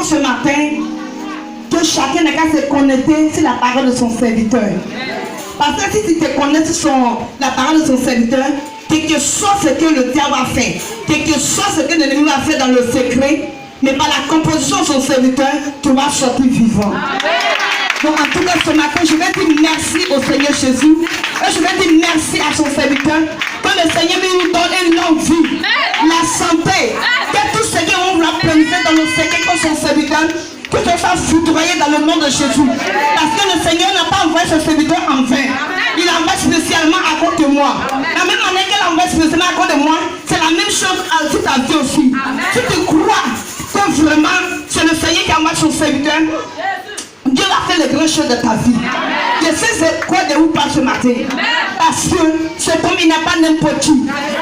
ce matin que chacun n'a qu'à se connecter sur la parole de son serviteur. Parce que si tu te connectes sur la parole de son serviteur, quel que soit ce que le diable a fait, quel que soit ce que l'ennemi a fait dans le secret, mais par la composition de son serviteur, tu vas sortir vivant. Donc en tout cas ce matin, je vais dire merci au Seigneur Jésus. Et je vais dire merci à son serviteur. Que le Seigneur lui donne une longue vie, la santé, que tout ce qu'on va planifier dans le secret comme son serviteur, que ce soit foudroyé dans le nom de Jésus. Parce que le Seigneur n'a pas envoyé ce serviteur en vain. Il envoie spécialement à cause de moi. La même manière qu'elle envoie spécialement à cause de moi, c'est la même chose à ta vie aussi. Si tu crois que vraiment c'est le Seigneur qui envoie son serviteur, Dieu va faire les grandes choses de ta vie. Je sais c'est quoi de vous parle ce matin. Parce que ce homme il n'a pas n'importe qui.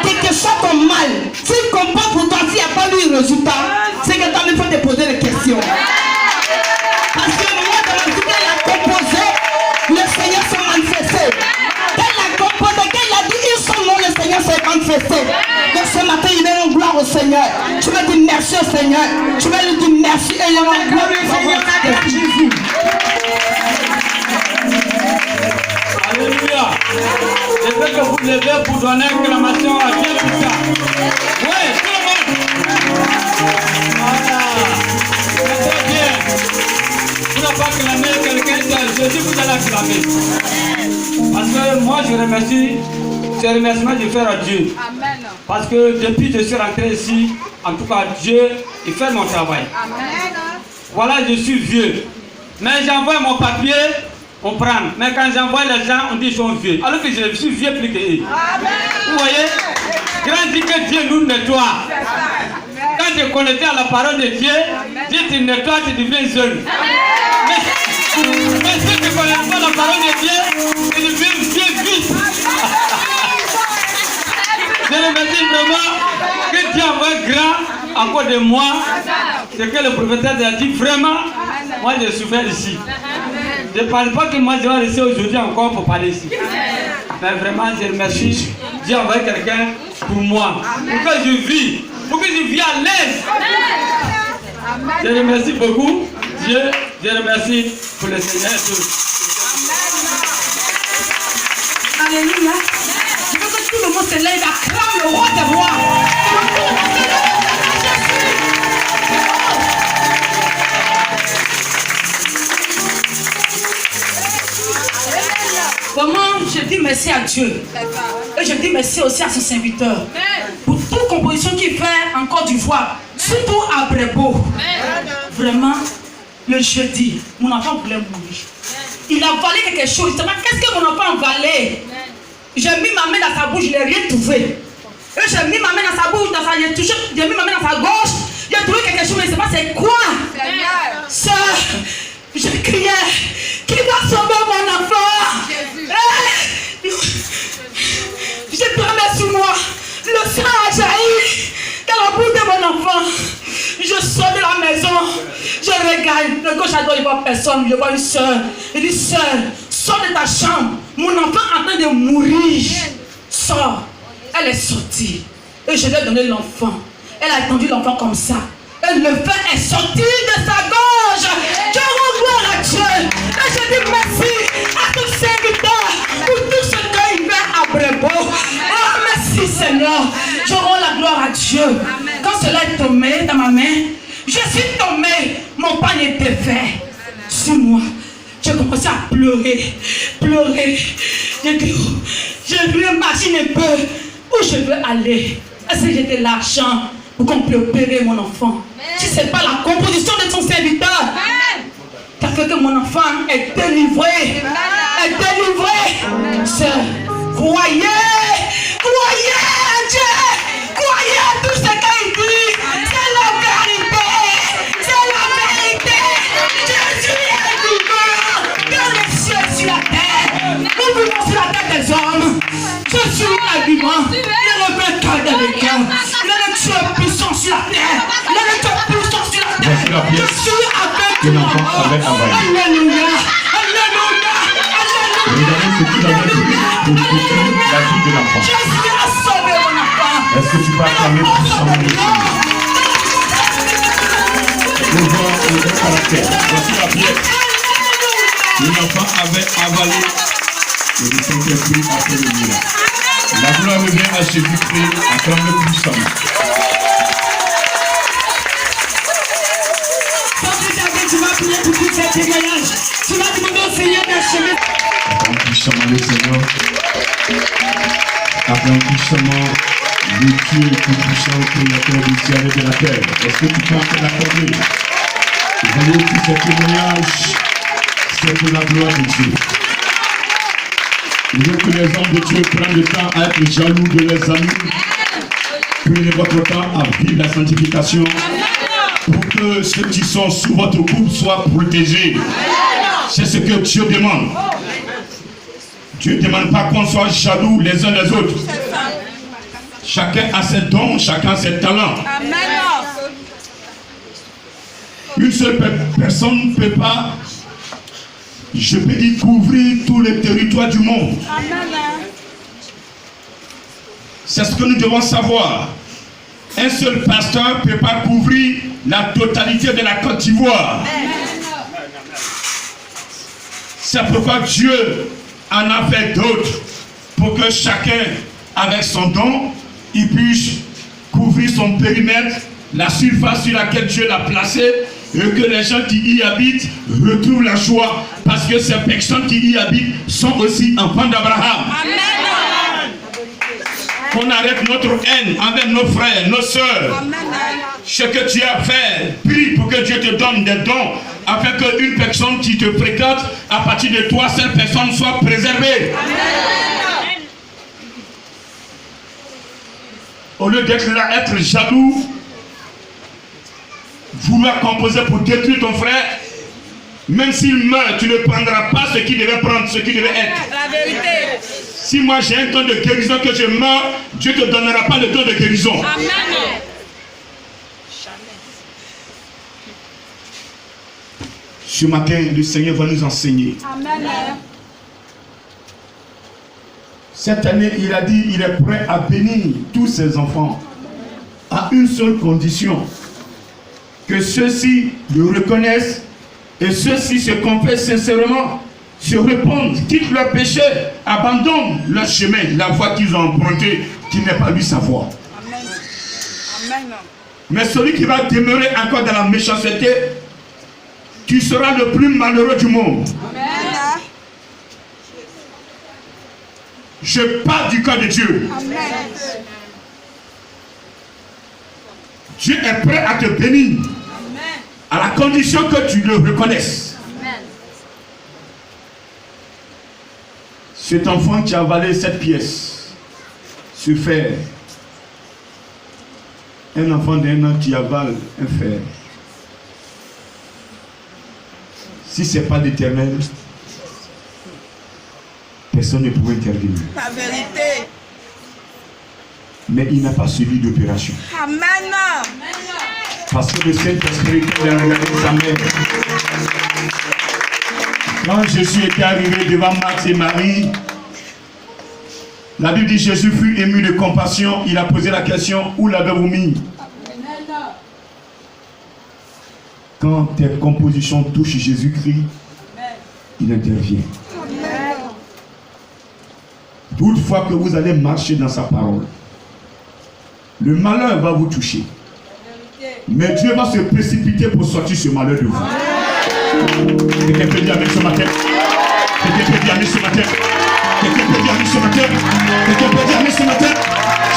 Quel que soit ton mal, s'il comprend pour toi, s'il n'y a pas eu le résultat, c'est que toi-même il faut te poser des questions. Parce que moi, dans la vie qu'elle a composé, le Seigneur s'est manifesté. Qu'elle a composé, qu'elle a dit, ils sont morts, le Seigneur s'est manifesté. Donc ce matin, il est en gloire au Seigneur. Je vais dire merci au Seigneur. Je vais lui dire merci et il est en gloire au Seigneur. Jésus. Alléluia. Je veux que vous levez pour donner acclamation à Dieu pour ça. Oui, tout le monde. Voilà. C'est très bien. Vous n'avez pas acclamé quelqu'un, je dis vous allez acclamer. Parce que moi je remercie, c'est un remerciement de faire à Dieu. Amen. Parce que depuis que je suis rentré ici, en tout cas Dieu, il fait mon travail. Amen. Voilà, je suis vieux. Mais j'envoie mon papier, on prend. Mais quand j'envoie les gens, on dit qu'ils sont vieux. Alors que je suis vieux plus que eux. Vous voyez? Grand dit que Dieu nous nettoie. Quand tu es connecté à la parole de Dieu, Dieu te nettoie, tu deviens jeune. Mais si tu ne connais pas la parole de Dieu, tu deviens vieux vite. Je remercie vraiment que Dieu envoie grand à cause de moi. Ce que le prophète a dit, vraiment, moi je souffert ici. Je ne parle pas que moi je vais rester aujourd'hui encore pour parler ici. Mais vraiment, je remercie. Dieu envoie quelqu'un pour moi. Pour que je vis. Pour que je vis à l'aise. Je remercie beaucoup Dieu. Je remercie pour le Seigneur. Alléluia. Je veux que tout le monde se lève, acclame le roi des rois. Vraiment, je dis merci à Dieu. Et je dis merci aussi à son serviteur. Pour toute composition qu'il fait en Côte d'Ivoire, surtout à Brébeau. Vraiment, le jeudi, mon enfant voulait mourir. Il a volé quelque chose. Il s'est dit, qu'est-ce que mon enfant a volé? J'ai mis ma main dans sa bouche, je n'ai rien trouvé. Et j'ai mis ma main dans sa bouche, j'ai mis ma main dans sa gauche, j'ai trouvé quelque chose, mais je ne sais pas c'est quoi. Sœur, je criais, qui va sauver mon enfant? J'ai pris sur moi, le sang a jailli dans la bouche de mon enfant. Je sors de la maison, je regarde, de gauche à droite, je ne vois personne, je vois une soeur. Je dis, soeur, sors de ta chambre, mon enfant est en train de mourir. Sors. Elle est sortie. Et je lui ai donné l'enfant. Elle a tendu l'enfant comme ça. Et le feu est sorti de sa gorge. Je rends gloire à Dieu. Et je dis merci à tous ces serviteurs pour tout ce qu'il fait à Brébeau. Oh, merci Seigneur. Je rends la gloire à Dieu. Quand cela est tombé dans ma main, je suis tombé. Mon pain était fait sur moi. J'ai commencé à pleurer. Pleurer. J'ai dit, je veux marcher un peu. Où je veux aller? Est-ce que j'ai de l'argent pour qu'on puisse opérer mon enfant? Si ce n'est pas la composition de son serviteur qui a fait que mon enfant est délivré. Est délivré. Sœur, croyez. Croyez à Dieu. Croyez à tout ce qu'il dit. C'est la vérité. C'est la vérité. Jésus est vivant. Que les cieux sur la terre. Nous vivons sur la terre des hommes. Jésus est vivant. Il est le vainqueur des vainqueurs. Il est le Dieu puissant sur la terre. Il est le Dieu puissant sur la terre. Je suis avec l'enfant. Alléluia. Alléluia. Regardez ce qu'il a dit pour sauver la vie de l'enfant. Jésus a sauvé mon enfant. Est-ce que tu peux acclamer puissamment le Seigneur? pour voir un bon caractère. Voici la pièce. L'enfant avait avalé et le Saint-Esprit a fait le miracle. La gloire revient à Jésus-Christ, acclamez puissamment. Tu vas prier pour tout cet témoignage. Tu vas demander au Seigneur d'achever. Acclamez puissamment le Seigneur. Acclamez puissamment le Dieu tout-puissant, créateur du ciel et de la terre. Est-ce que tu peux l'accorder? Voyez tout ce témoignage, c'est pour la gloire de Dieu. Il veut que les hommes de Dieu prennent le temps à être jaloux de leurs amis. Prenez votre temps à vivre la sanctification pour que ceux qui sont sous votre coupe soient protégés. C'est ce que Dieu demande. Dieu ne demande pas qu'on soit jaloux les uns des autres. Chacun a ses dons, chacun a ses talents. Une seule personne ne peut pas, je peux dire, couvrir tous les territoires du monde. C'est ce que nous devons savoir. Un seul pasteur ne peut pas couvrir la totalité de la Côte d'Ivoire. C'est pourquoi Dieu en a fait d'autres pour que chacun, avec son don, il puisse couvrir son périmètre, la surface sur laquelle Dieu l'a placé, et que les gens qui y habitent retrouvent la joie, parce que ces personnes qui y habitent sont aussi enfants d'Abraham. Qu'on arrête notre haine envers nos frères, nos sœurs. Ce que tu as fait, prie pour que Dieu te donne des dons, afin qu'une personne qui te fréquente, à partir de toi, cette personne soit préservée. Au lieu d'être là, être jaloux, vouloir composer pour détruire ton frère, même s'il meurt, tu ne prendras pas ce qu'il devait prendre, ce qu'il devait être. La vérité. Si moi j'ai un don de guérison que je meurs, Dieu ne te donnera pas le don de guérison. Amen. Ce matin, le Seigneur va nous enseigner. Amen. Cette année, il a dit, il est prêt à bénir tous ses enfants à une seule condition. Que ceux-ci le reconnaissent et ceux-ci se confessent sincèrement, se répondent, quittent leur péché, abandonnent leur chemin, la voie qu'ils ont empruntée, qui n'est pas lui sa voie. Amen. Amen. Mais celui qui va demeurer encore dans la méchanceté, tu seras le plus malheureux du monde. Amen. Je parle du cœur de Dieu. Amen. Dieu est prêt à te bénir. Amen. À la condition que tu le reconnaisses. Amen. Cet enfant qui a avalé cette pièce, ce fer, un enfant d'un an qui avale un fer, si ce n'est pas l'Éternel, personne ne pouvait intervenir. La vérité. Mais il n'a pas suivi d'opération. Amen. Parce que le Saint-Esprit a regardé sa mère. Quand Jésus était arrivé devant Marthe et Marie, la Bible dit Jésus fut ému de compassion. Il a posé la question, où l'avez-vous mis? Quand tes compositions touchent Jésus-Christ, il intervient. Toutefois que vous allez marcher dans sa parole, le malheur va vous toucher. Mais Dieu va se précipiter pour sortir ce malheur de vous. Quelqu'un peut dire amen ce matin? Quelqu'un peut dire amen ce matin? Quelqu'un peut dire amen ce matin? Quelqu'un peut dire amen ce matin?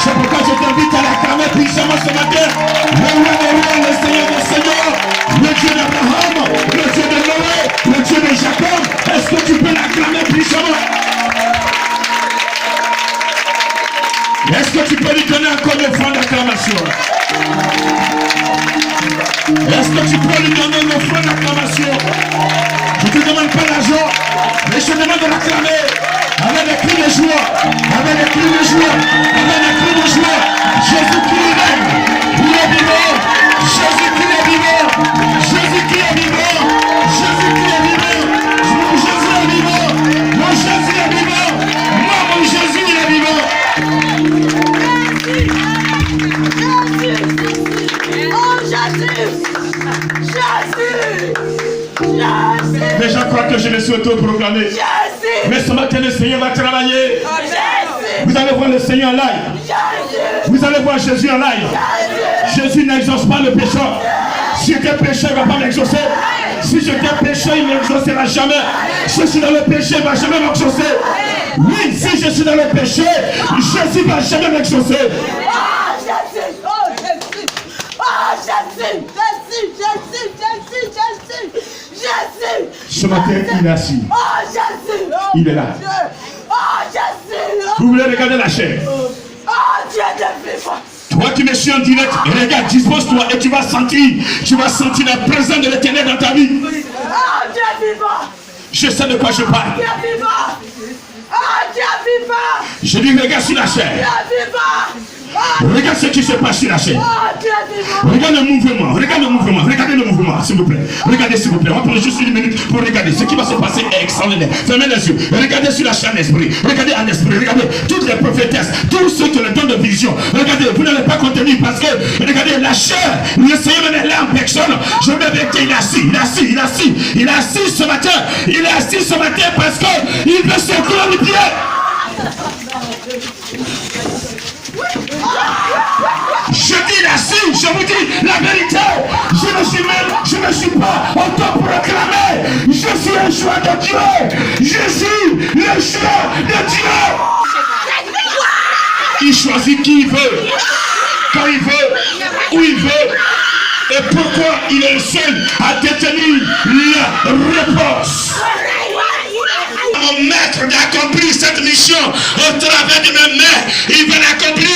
C'est pourquoi je t'invite à l'acclamer puissamment ce matin. Le roi des rois, le Seigneur des seigneurs, le Dieu d'Abraham, le Dieu de Noé, le Dieu de Jacob. Est-ce que tu peux l'acclamer puissamment? Est-ce que tu peux lui donner encore une fois d'acclamation? Est-ce que tu peux lui donner une fois d'acclamation? Je ne te demande pas l'argent, mais je te demande de l'acclamer avec des cris de joie, avec des cris de joie, avec des cris de joie. Jésus-Christ règne, il est vivant. Jésus-Christ est vivant. Jésus-Christ est vivant. Jésus-Christ est vivant. Mon Jésus est vivant. Mon Jésus est vivant. Moi, mon Jésus, il est vivant. Oh Jésus! que je me suis auto-proclamé. Mais ce matin, le Seigneur va travailler. Vous allez voir le Seigneur en live. Vous allez voir Jésus en live. Jésus n'exauce pas le pécheur. Si j'étais pécheur, il ne va pas m'exaucer. Si j'étais pécheur, il ne m'exaucera jamais. Si je suis dans le péché, il ne va jamais m'exaucer. Oui, si je suis dans le péché, Jésus ne va jamais m'exaucer. Ce matin, il est assis. Il est là. Vous voulez regarder la chair? Toi qui me suis en direct, regarde, dispose-toi et tu vas sentir la présence de l'Éternel dans ta vie. Je sais de quoi je parle. Je dis, regarde sur la chair. Regarde ce qui se passe sur la chair. Regarde le mouvement. Regardez le mouvement, s'il vous plaît. Regardez, s'il vous plaît. On va prendre juste une minute pour regarder. Ce qui va se passer est extraordinaire. Fermez les yeux. Regardez sur la chair en esprit. Regardez en esprit. Regardez toutes les prophétesses. Tous ceux qui ont le don de vision. Regardez, vous n'allez pas contenir parce que, regardez, la chair, le Seigneur est là en personne. Je vais vérifier, il est assis ce matin. Il est assis ce matin parce qu'il veut secourir le pied. Je dis assis, je vous dis la vérité. Je ne suis pas autoproclamé. Je suis un choix de Dieu. Je suis le choix de Dieu. Il choisit qui il veut, quand il veut, où il veut. Et pourquoi il est le seul à détenir la réponse. Mon maître d'accomplir cette mission au travers de mes mains. Il va l'accomplir.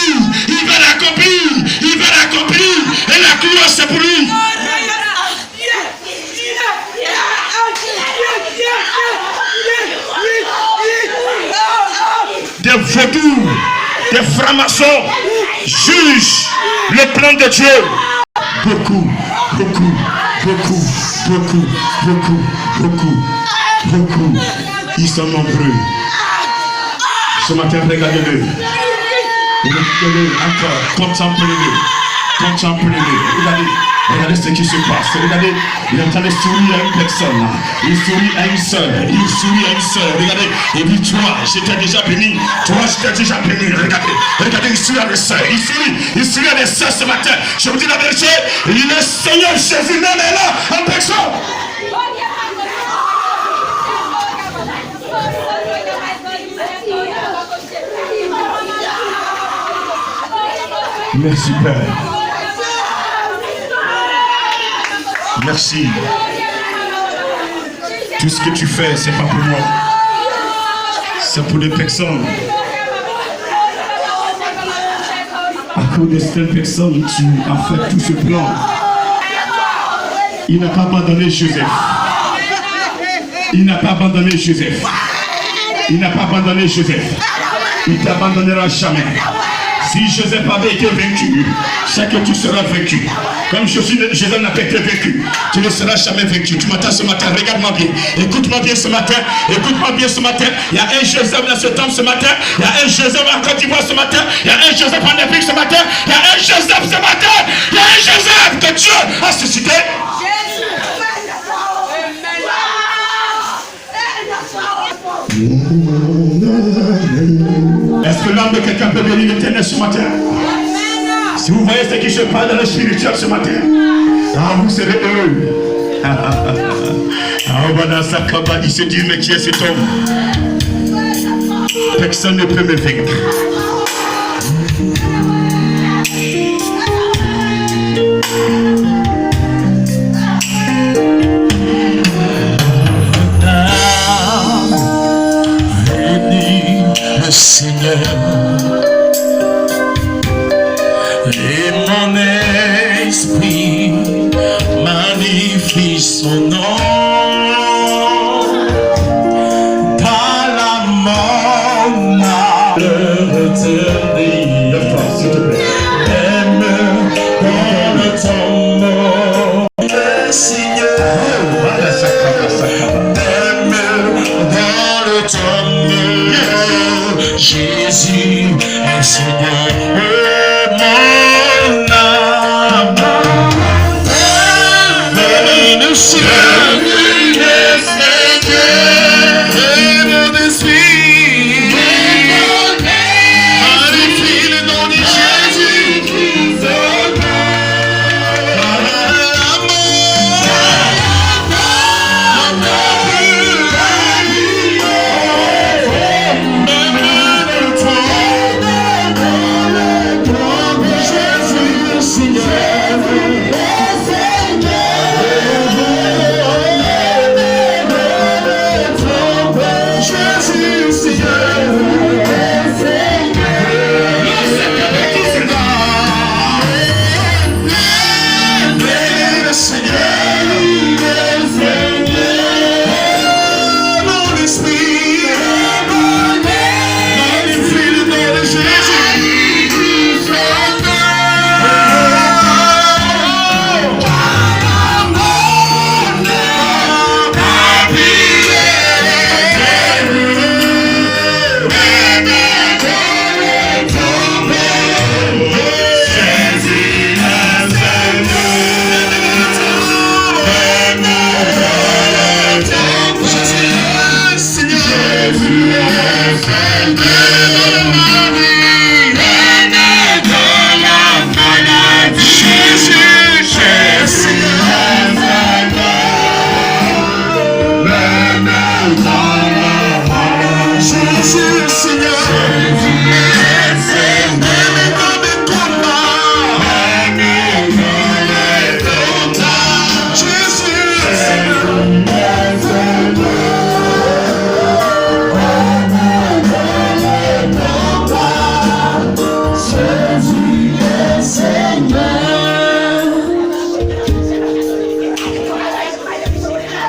Et la gloire c'est pour lui. Des vaudous, des francs-maçons jugent le plan de Dieu. Beaucoup. Ils sont nombreux. Ce matin, regardez-le. Regardez-le encore. Contemplez-le. Regardez ce qui se passe. Regardez, il est en train de sourire à une personne. Il sourit à une sœur. Regardez, et puis toi, j'étais déjà béni. Regardez, il sourit à des sœurs. Il sourit à des sœurs ce matin. Je vous dis la vérité, le Seigneur Jésus même est là en personne. Merci Père. Merci. Tout ce que tu fais, c'est pas pour moi. C'est pour les personnes. À cause de cette personne, tu as fait tout ce plan. Il n'a pas abandonné Joseph. Il t'abandonnera jamais. Si Joseph avait été vaincu, c'est que tu seras vaincu. Comme Joseph n'a pas été vaincu, tu ne seras jamais vaincu. Tu m'entends ce matin, regarde-moi bien. Écoute-moi bien ce matin. Il y a un Joseph dans ce temple ce matin. Il y a un Joseph en Côte d'Ivoire ce matin. Il y a un Joseph en Afrique ce matin. Il y a un Joseph ce matin. Il y a un Joseph que Dieu a suscité. Est-ce que l'âme de quelqu'un peut bénir l'Éternel ce matin? Si vous voyez ce qui se passe dans le spirituel ce matin, vous serez heureux. Il se dit, mais qui est cet homme? Personne ne peut me vaincre. Seigneur, et mon esprit magnifie son nom. Dans la mort, le retenir, aime dans le tombeau. Le Seigneur, aime dans le tombeau. Jésus est Seigneur, mon âme. Béni le Seigneur,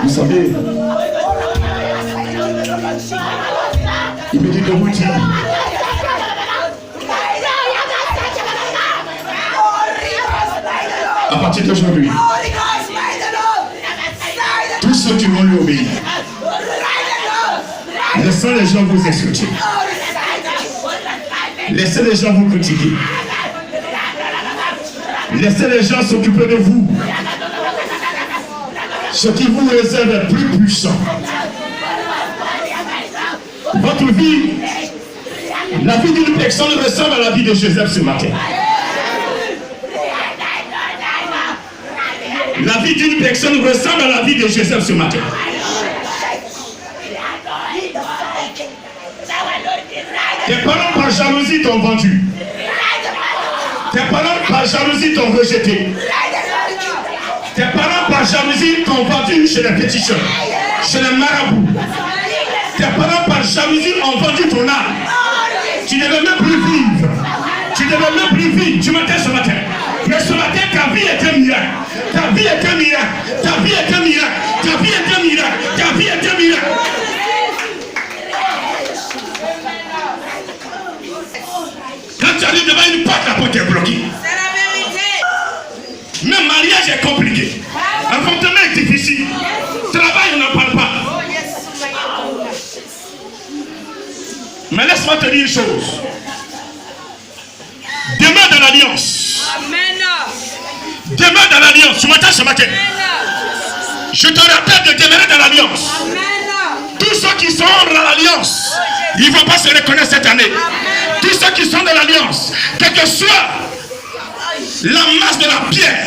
Vous savez, il me dit de vous dire, à partir d'aujourd'hui, tous ceux qui vont lui obéir, laissez les gens vous insulter, laissez les gens vous critiquer, laissez les gens s'occuper de vous. Ce qui vous réserve est plus puissant. Votre vie, la vie d'une personne ressemble à la vie de Joseph ce matin. La vie d'une personne ressemble à la vie de Joseph ce matin. Tes parents par jalousie t'ont vendu. Tes parents par jalousie t'ont rejeté. Tes parents par jalousie t'ont vendu chez les féticheurs, chez les marabouts. Tes parents par jalousie ont vendu ton âme. Tu ne devais même plus vivre. Tu ne devais même plus vivre. Tu m'entends ce matin. Mais ce matin, ta vie est un miracle. Ta vie est un miracle. Ta vie est un miracle. Ta vie est un miracle. Ta vie est un miracle. Quand tu arrives devant une porte, la porte est bloquée. C'est la vérité. Même mariage est compliqué. Enfantement est difficile. Travail, on n'en parle pas. Mais laisse-moi te dire une chose. Demeure dans l'alliance. Amen. Demeure dans l'alliance. Tu m'entends ce matin? Je te rappelle de demeurer dans l'alliance. Amen. Tous ceux qui sont dans l'alliance, ils ne vont pas se reconnaître cette année. Tous ceux qui sont dans l'alliance, quelle que soit la masse de la pierre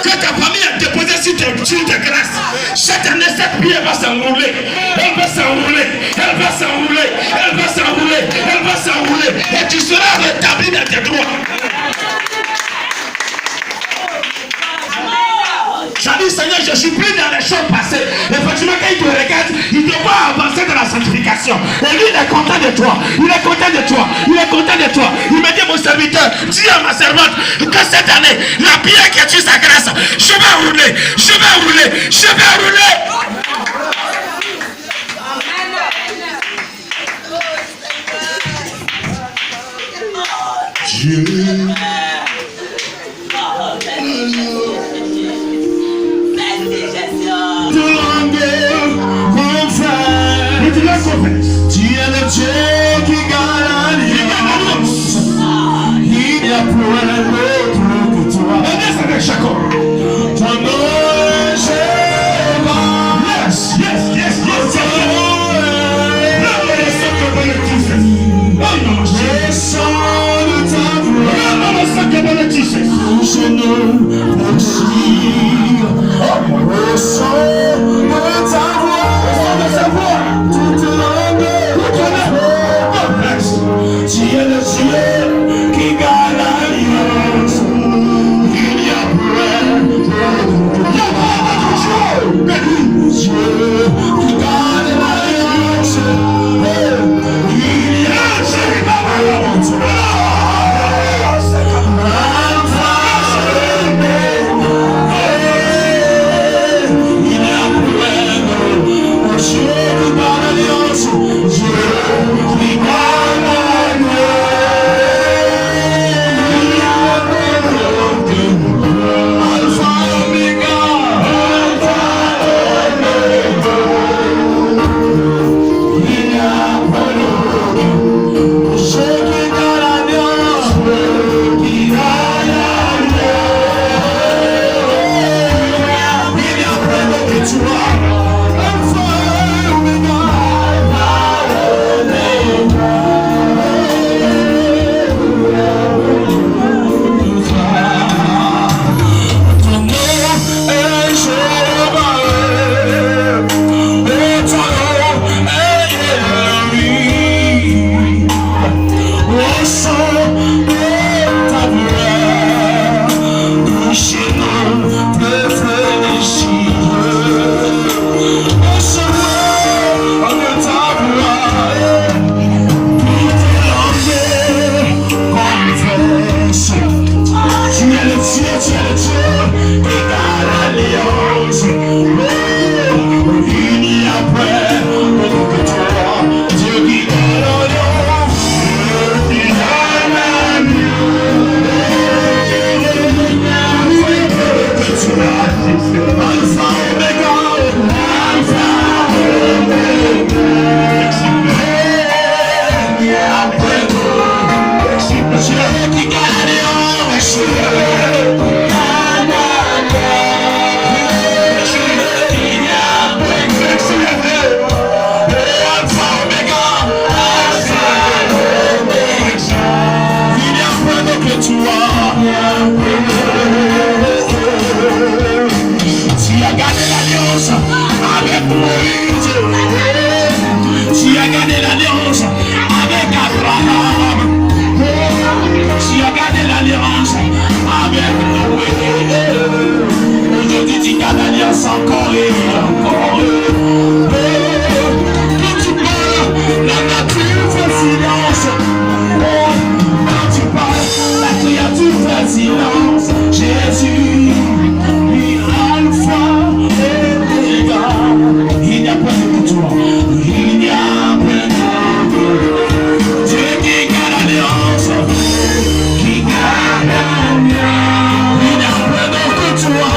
que ta famille a déposée sur tes grâces, cette année, cette pierre va s'enrouler. Elle va s'enrouler. Elle va s'enrouler. Elle va s'enrouler. Elle va s'enrouler. Et tu seras rétabli dans tes droits. Ça dit, Seigneur, je suis plus dans les choses passées. Effectivement, quand il te regarde, il te voit avancer dans la sanctification. Et lui, il est content de toi. Il est content de toi. Il est content de toi. Il me dit, mon serviteur, dis à ma servante que cette année, la pierre qui est sur sa grâce, je vais rouler. Je vais rouler. Je vais rouler. Dieu. Tu es le Dieu qui gagne l'alliance. Il n'y a plus un autre que toi. Avec Jacob. Ton nom est Jéhovah. Yes, yes, yes, yes, yes. Le sang de ta voix. Touche nous aussi. Le sang de ta voix. Toute langue. Tu es le Dieu qui gagne l'alliance. Il y a plus Dieu qui gagne l'alliance. Il y a avec Moïse. Tu as gardé l'alliance avec Abraham. Tu as gardé l'alliance avec Noé. Aujourd'hui tu gardes l'alliance encore et encore. Quand tu parles, la nature fait silence. Quand tu parles, la créature fait silence. Jésus, Alpha et Omega. Il n'y a pas de toi. Il n'y a pas de toi. Dieu qui garde l'alliance. Qui garde l'alliance. Il n'y a pas de toi.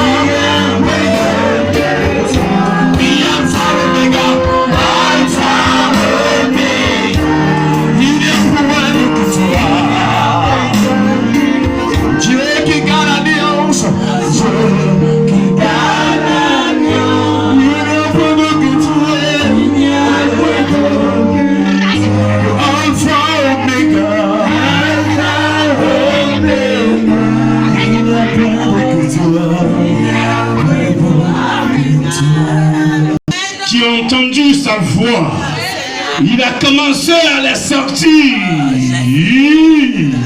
Qui a entendu sa voix, il a commencé à les sortir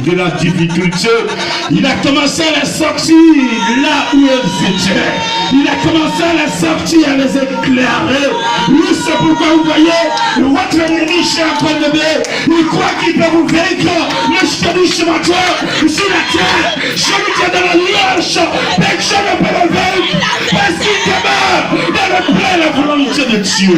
de la difficulté. Il a commencé à les sortir là où elles étaient. Il a commencé à les sortir, à les éclairer. Oui, c'est pourquoi vous voyez, votre ennemi est en train de lever. Il croit qu'il peut vous vaincre. Mais je te dis ce matin, sur la terre, je vous tiens dans la lâche. Personne ne peut le vaincre. Parce qu'il demeure dans le plein la volonté de Dieu.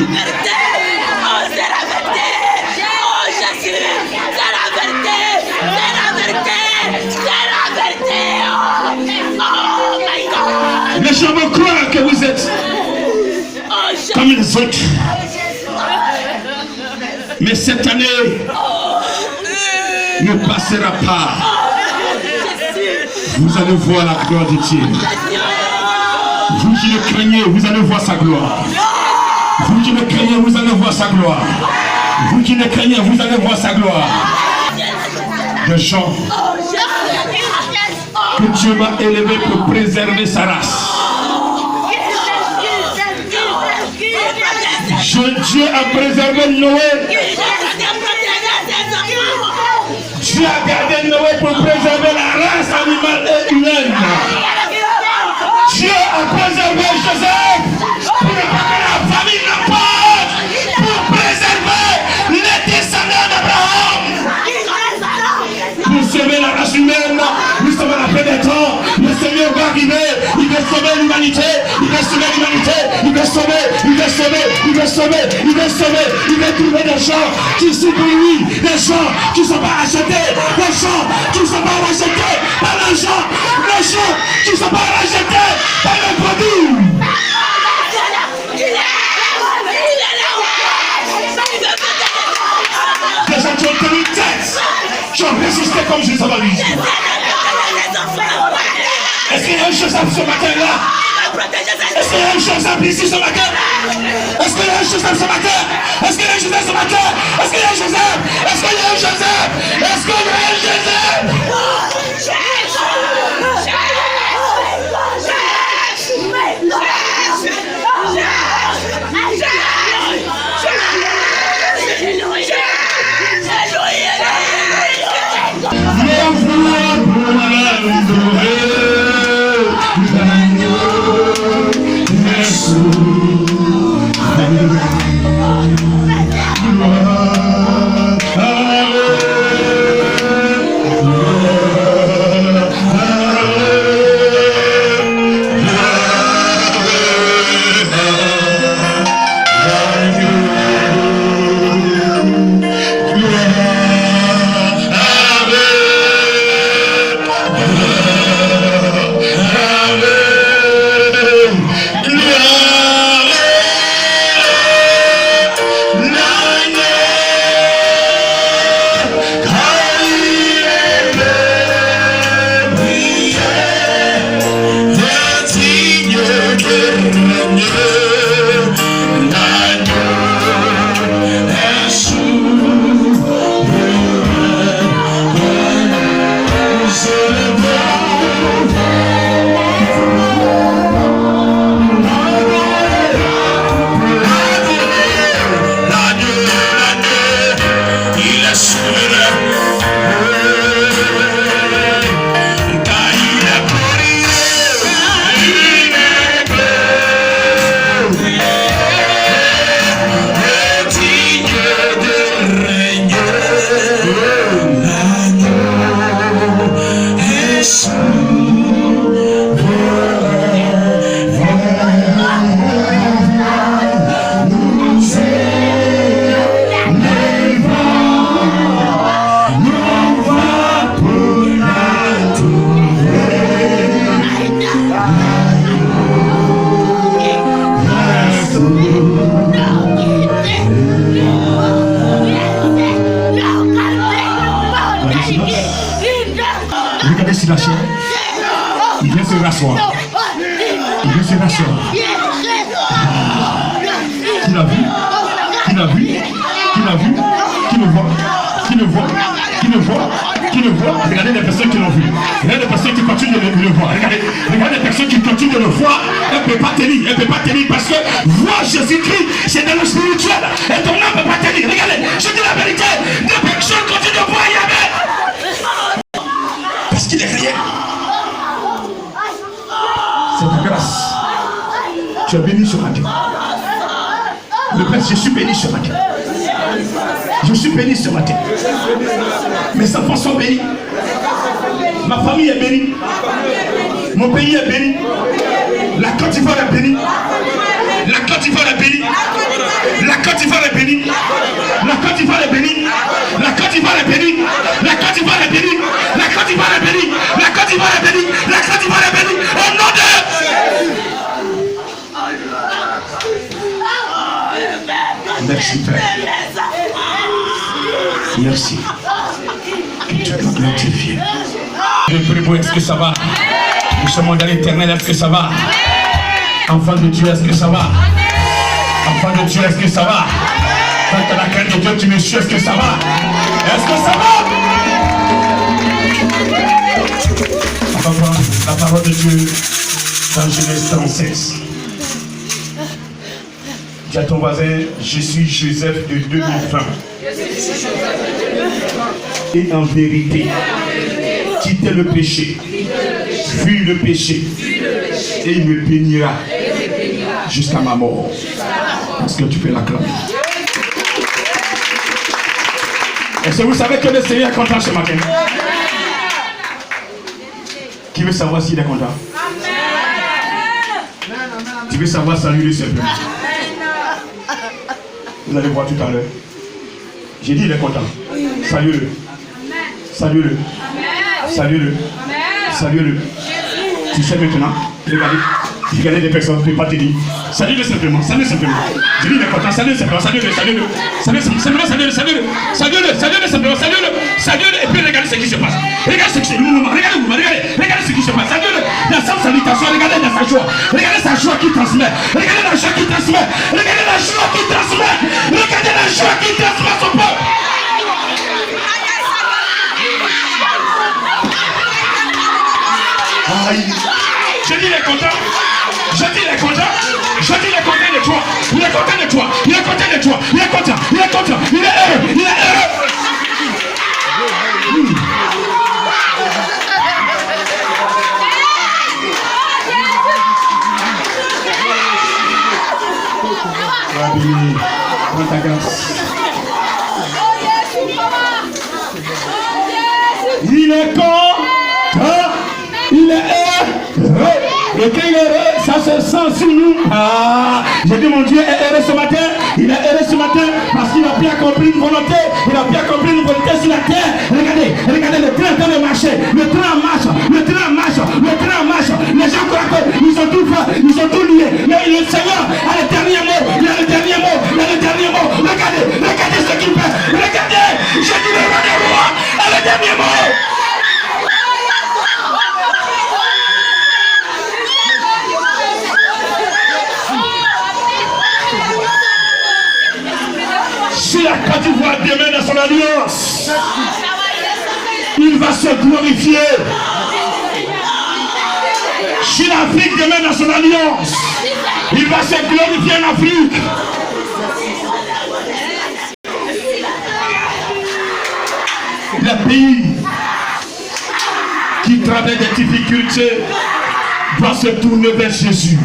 Les gens vont croire que vous êtes comme les autres. Mais cette année ne passera pas. Vous allez voir la gloire de Dieu. Vous qui le craignez, vous allez voir sa gloire. Vous qui le craignez, vous allez voir sa gloire. Vous qui le craignez, vous allez voir sa gloire. Des gens que Dieu m'a élevé pour préserver sa race. Dieu a préservé Noé. Dieu a gardé Noé pour préserver la race animale et humaine. Dieu a préservé Joseph pour ne pas que la famille n'emporte, pour préserver les descendants d'Abraham. Pour sauver la race humaine, nous sommes à la fin des temps. Le Seigneur va arriver, il va sauver l'humanité, il va sauver l'humanité, il va sauver, il va sauver, il va sauver, il va sauver, il va trouver des gens qui sont pour lui, des gens qui ne sont pas achetés, des gens qui ne sont pas rachetés par l'argent, des gens qui ne sont pas rachetés par le produit. Des gens qui ont tenu tête, qui ont résisté comme Jésus va lui. Est-ce qu'il y a une chose à ce matin-là? Est-ce qu'il y a une chose à ici ce matin? Est-ce qu'il y a une chose à ce matin? Est-ce qu'il y a une chose à ce matin? Est-ce qu'il y a une chose à? Est-ce qu'il y a une chose à? Est-ce qu'il y a une chose à? se rasseoir. Il veut se rasseoir. Qui l'a vu? Qui l'a vu? Qui l'a vu? Qui le voit? Qui le voit? Qui le voit? Qui le voit? Regardez les personnes qui l'ont vu. Regardez les personnes qui continuent de le voir. Regardez les personnes qui continuent de le voir. Elle ne peut pas tenir. Elle ne peut pas tenir parce que voir Jésus-Christ, c'est dans le spirituel. Et ton âme ne peut pas tenir. Regardez, je dis la vérité. Des personnes continuent de voir Yahvé. Parce qu'il est rien. C'est ta grâce. Tu es béni ce matin. Le Père, je suis béni ce matin. Je suis béni ce matin. Mes enfants sont bénis. Ma famille est bénie. Mon pays est béni. La Côte d'Ivoire est bénie. La Côte d'Ivoire est bénie. La Côte d'Ivoire est bénie. La Côte d'Ivoire est bénie. La Côte d'Ivoire est bénie. La Côte d'Ivoire est bénie. La Côte d'Ivoire est bénie. La Côte d'Ivoire est bénie. La Côte d'Ivoire est bénie. Au nom de... Merci Père. Merci. Que tu sois glorifié. Je prie pour est-ce que ça va? Nous sommes dans l'éternel, est-ce que ça va? Enfant de Dieu, est-ce que ça va? Enfant de Dieu, est-ce que ça va? Quand tu as la crainte de Dieu, tu me suis, est-ce que ça va? Est-ce que ça va? On va voir la parole de Dieu dans Genèse 36. Dis à ton voisin, je suis Joseph de 2020. Et en vérité, quittez le péché, fuis le péché, et il me bénira jusqu'à ma mort. Parce que tu peux l'acclamer. Est-ce que vous savez que le Seigneur est content ce matin? Qui veut savoir s'il est content? Tu veux savoir saluer simplement? Vous allez voir tout à l'heure. J'ai dit il est content. Salut-le. Salut-le. Salut-le. Salut-le. Tu sais maintenant, regardez des personnes, ne peux pas te dire. Salut-le simplement, salut simplement. J'ai dit il est content, salut simplement, salut-le, salut-le. Salut simplement, salut-le, salut-le. Salut-le, salut-le simplement, salut-le. Salut-le, et puis regardez ce qui se passe. Regardez ce qui se passe. Regardez ce qui se passe. Salut-le. La seule salutation, regardez sa joie. Regardez sa joie qui transmet. Regardez la joie qui transmet. Regardez la joie qui transmet. Regardez la joie qui transmet son peuple. Aïe. Je dis il est content. Je dis il est content. Je dis il est content de toi. Il est content de toi. Il est content de toi. Il est content. Il est content. Il est heureux. Il est heureux. Prends ta grâce. Il est content. Il est heureux. Et quand il est heureux, ça se sent sur nous. Ah, j'ai dit mon Dieu est heureux ce matin. Il est heureux ce matin parce qu'il a bien compris une volonté. Il a bien compris une volonté sur la terre. Regardez, regardez le train est en train de marcher. Le train marche, le train marche, le train marche. Les gens croient qu'ils sont tout faits, ils sont tout liés. Mais le Seigneur a le dernier mot. Il a le dernier mot. Il a le dernier mot. Regardez, regardez ce qu'il fait. Regardez, j'ai dit le roi des rois a le dernier mot. Si la Côte d'Ivoire demeure dans son alliance, il va se glorifier. Si l'Afrique demeure dans son alliance, il va se glorifier en Afrique. Les pays qui traversent des difficultés doivent se tourner vers Jésus.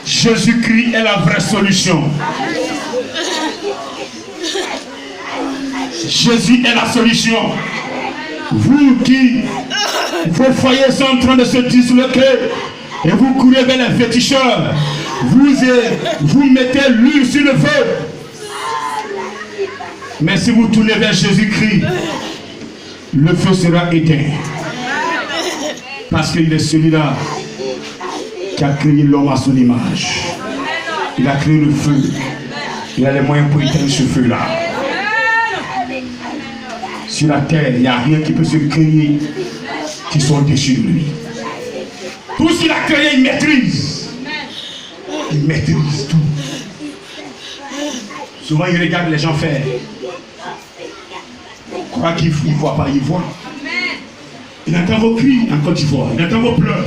Jésus-Christ est la vraie solution. Jésus est la solution. Vous qui, vos foyers sont en train de se disloquer et vous courez vers les féticheurs, vous mettez l'huile sur le feu. Mais si vous tournez vers Jésus-Christ, le feu sera éteint. Parce qu'il est celui-là qui a créé l'homme à son image. Il a créé le feu. Il a les moyens pour éteindre ce feu-là. Sur la terre, il n'y a rien qui peut se créer qui sont au-dessus de lui. Tout ce qu'il a créé, il maîtrise. Il maîtrise tout. Souvent, il regarde les gens faire. Il croit qu'il ne voit pas, il voit. Il entend vos cris en Côte d'Ivoire. Il entend vos pleurs.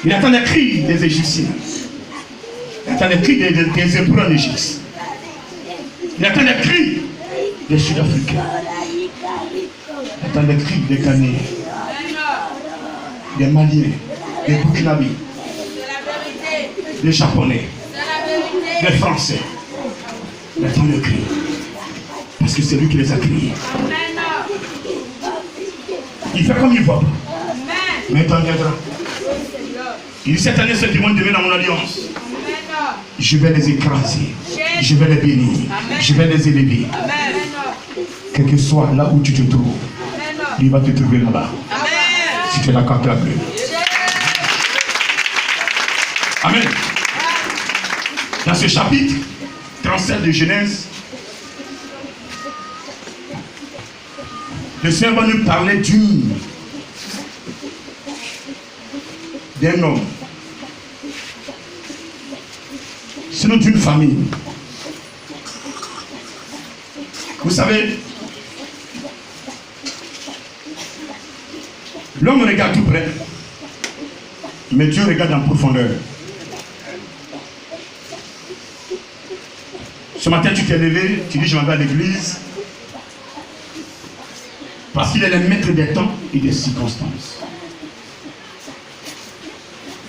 Il entend les cris des Égyptiens. Il entend les cris des Hébreux en Égypte. Il entend les cris des Sud-Africains. Il entend les cris des Ghanéens, des Maliens, des Burkinabés, des Japonais, des Français. Il entend les cris. Parce que c'est lui qui les a créés. Il fait comme il voit pas. Mais il t'en viendra. Il dit cette année, ce dimanche, demain dans mon alliance. Je vais les écraser. Je vais les bénir. Je vais les élever. Quel que soit là où tu te trouves, il va te trouver là-bas. Si tu es d'accord, acclame-le. Amen. Dans ce chapitre 37 de Genèse, le Seigneur va nous parler d'un homme, sinon d'une famille. Vous savez, l'homme regarde tout près, mais Dieu regarde en profondeur. Ce matin, tu t'es levé, tu dis je m'en vais à l'église, parce qu'il est le maître des temps et des circonstances.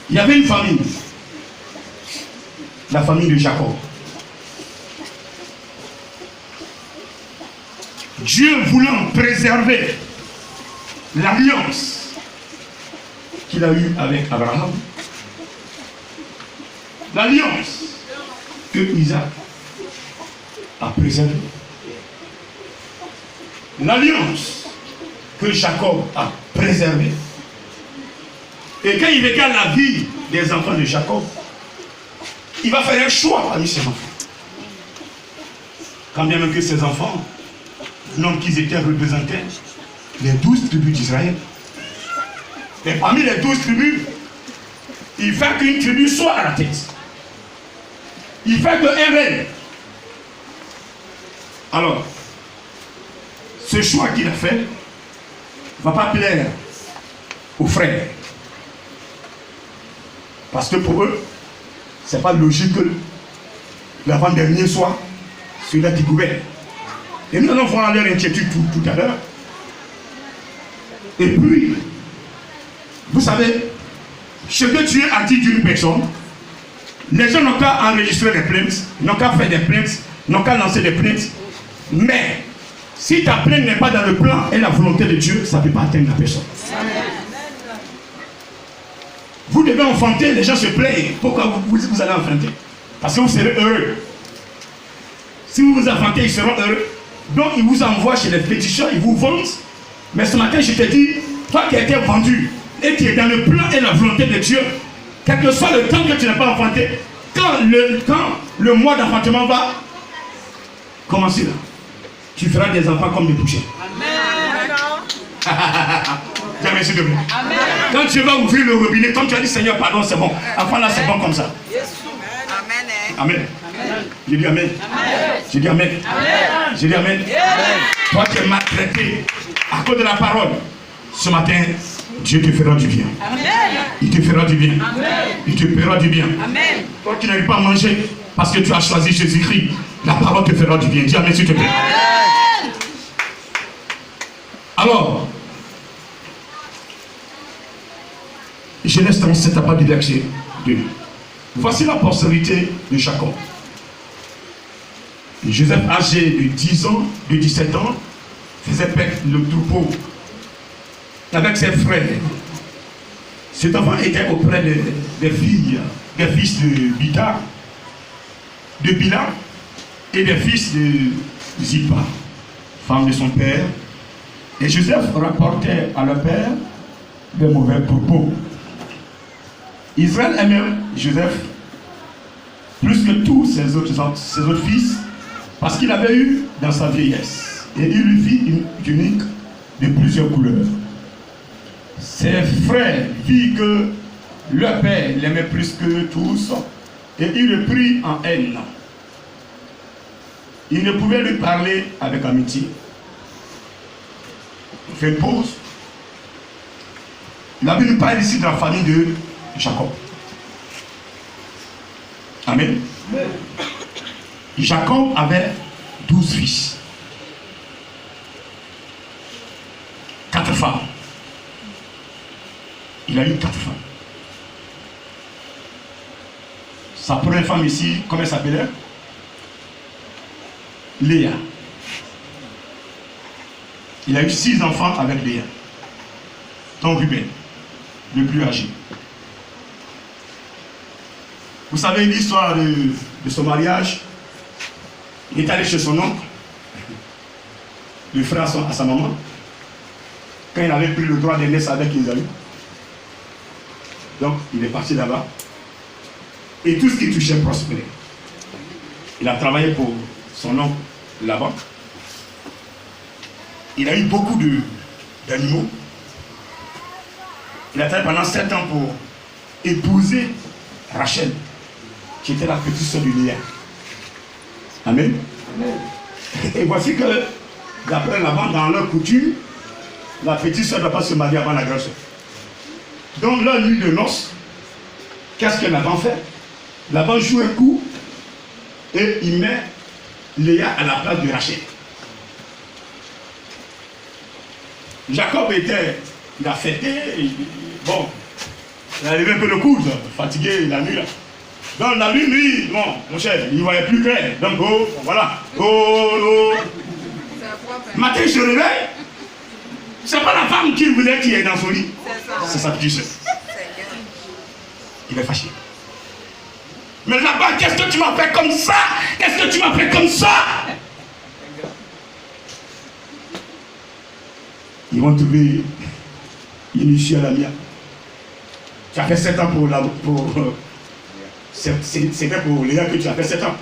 Il y avait une famille, la famille de Jacob. Dieu voulant préserver l'alliance qu'il a eue avec Abraham, l'alliance que Isaac a préservée, l'alliance que Jacob a préservée. Et quand il regarde la vie des enfants de Jacob, il va faire un choix parmi ses enfants. Quand bien même que ses enfants, non qu'ils étaient représentés, les 12 tribus d'Israël. Et parmi les 12 tribus, il fait qu'une tribu soit à la tête. Il fait qu'un règne. Alors, ce choix qu'il a fait ne va pas plaire aux frères. Parce que pour eux, ce n'est pas logique que l'avant-dernier soit celui-là qui gouverne. Et nous allons voir leur inquiétude tout à l'heure. Et puis, vous savez, ce que Dieu a dit d'une personne, les gens n'ont qu'à enregistrer des plaintes, n'ont qu'à faire des plaintes, n'ont qu'à lancer des plaintes. Mais, si ta plainte n'est pas dans le plan et la volonté de Dieu, ça ne peut pas atteindre la personne. Vous devez enfanter, les gens se plaignent. Pourquoi vous allez enfanter? Parce que vous serez heureux. Si vous vous enfantez, ils seront heureux. Donc ils vous envoient chez les féticheurs, ils vous vendent. Mais ce matin, je te dis, toi qui as été vendu et qui es dans le plan et la volonté de Dieu, quel que soit le temps que tu n'as pas enfanté, quand le mois d'enfantement va commencer là, tu feras des enfants comme des bouchers. Jamais s'il te plaît. Quand tu vas ouvrir le robinet, quand tu as dit Seigneur, pardon, c'est bon. Enfin là, c'est bon comme ça. Amen. J'ai dit Amen. J'ai dit Amen. J'ai dit Amen. Toi qui es maltraité à cause de la parole, ce matin, Dieu te fera du bien. Il te fera du bien. Il te fera du bien. Toi qui n'arrives pas à manger parce que tu as choisi Jésus-Christ, la parole te fera du bien. Dis Amen s'il te plaît. Alors, Genèse 37 à partir du verset 2. Voici la postérité de Jacob. Joseph, âgé de 10 ans, de 17 ans, faisait paître le troupeau avec ses frères. Cet enfant était auprès des fils de Bida, de Bila et des fils de Zilpa, femme de son père. Et Joseph rapportait à leur père des mauvais propos. Israël aimait Joseph plus que tous ses autres fils parce qu'il avait eu dans sa vieillesse Et il lui fit une tunique de plusieurs couleurs. Ses frères virent que leur père l'aimait plus que tous, et il le prit en haine. Il ne pouvait lui parler avec amitié. On fait une pause. La Bible nous parle ici de la famille de Jacob. Amen. Jacob avait 12 fils. 4 femmes. Il a eu 4 femmes. Sa première femme ici, comment elle s'appelait? Léa. Il a eu 6 enfants avec Léa. Donc Ruben, le plus âgé. Vous savez l'histoire de son mariage. Il est allé chez son oncle, le frère à sa maman, quand il avait pris le droit de naître avec Isaïe. Donc il est parti là-bas. Et tout ce qui touchait prospérait. Il a travaillé pour son oncle là-bas. Il a eu beaucoup d'animaux. Il a travaillé pendant 7 ans pour épouser Rachel, qui était la petite soeur de Léa. Amen. Et voici que, d'après là-bas, dans leur coutume, la petite soeur ne doit pas se marier avant la grande soeur. Donc, leur nuit de noces, qu'est-ce que Laban fait? Laban joue un coup et il met Léa à la place de Rachel. Jacob il a fêté, bon, il a levé un peu le coude, fatigué la nuit là. Donc la nuit, lui, bon, mon cher, il ne voyait plus clair. Donc, oh, voilà. Oh. Matin, il se réveille. C'est pas la femme qu'il voulait qui est dans son lit. C'est sa petite soeur. Il est fâché. Mais là-bas, qu'est-ce que tu m'as fait comme ça? Qu'est-ce que tu m'as fait comme ça? Ils vont trouver une issue à la mienne. Tu as fait 7 ans c'était pour Léa que tu as fait 7 ans.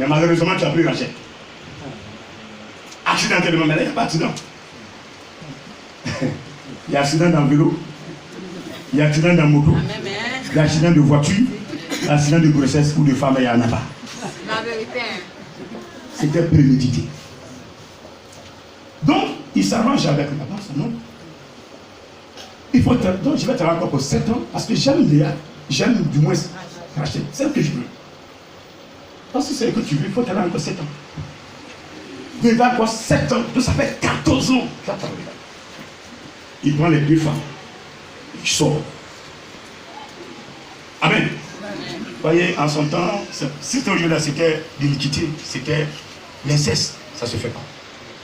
Mais malheureusement, tu as pris Rachel. Accidentellement, mais là, il n'y a pas d'accident. Il y a accident dans le vélo, il y a accident dans la moto, il y a accident de voiture, il y a accident de grossesse ou de femme, il n'y en a pas. La vérité. C'était prémédité. Donc, il s'arrange avec la base, non? Donc, je vais te encore pour 7 ans, parce que j'aime Léa, j'aime du moins Rachel, c'est ce que je veux. Parce que c'est ce que tu veux, il faut t'aller encore 7 ans. Il va encore 7 ans, donc ça fait 14 ans. Il prend les 2 femmes, il sort. Amen. Vous voyez, en son temps, si aujourd'hui c'était l'iniquité, c'était l'inceste, ça ne se fait pas.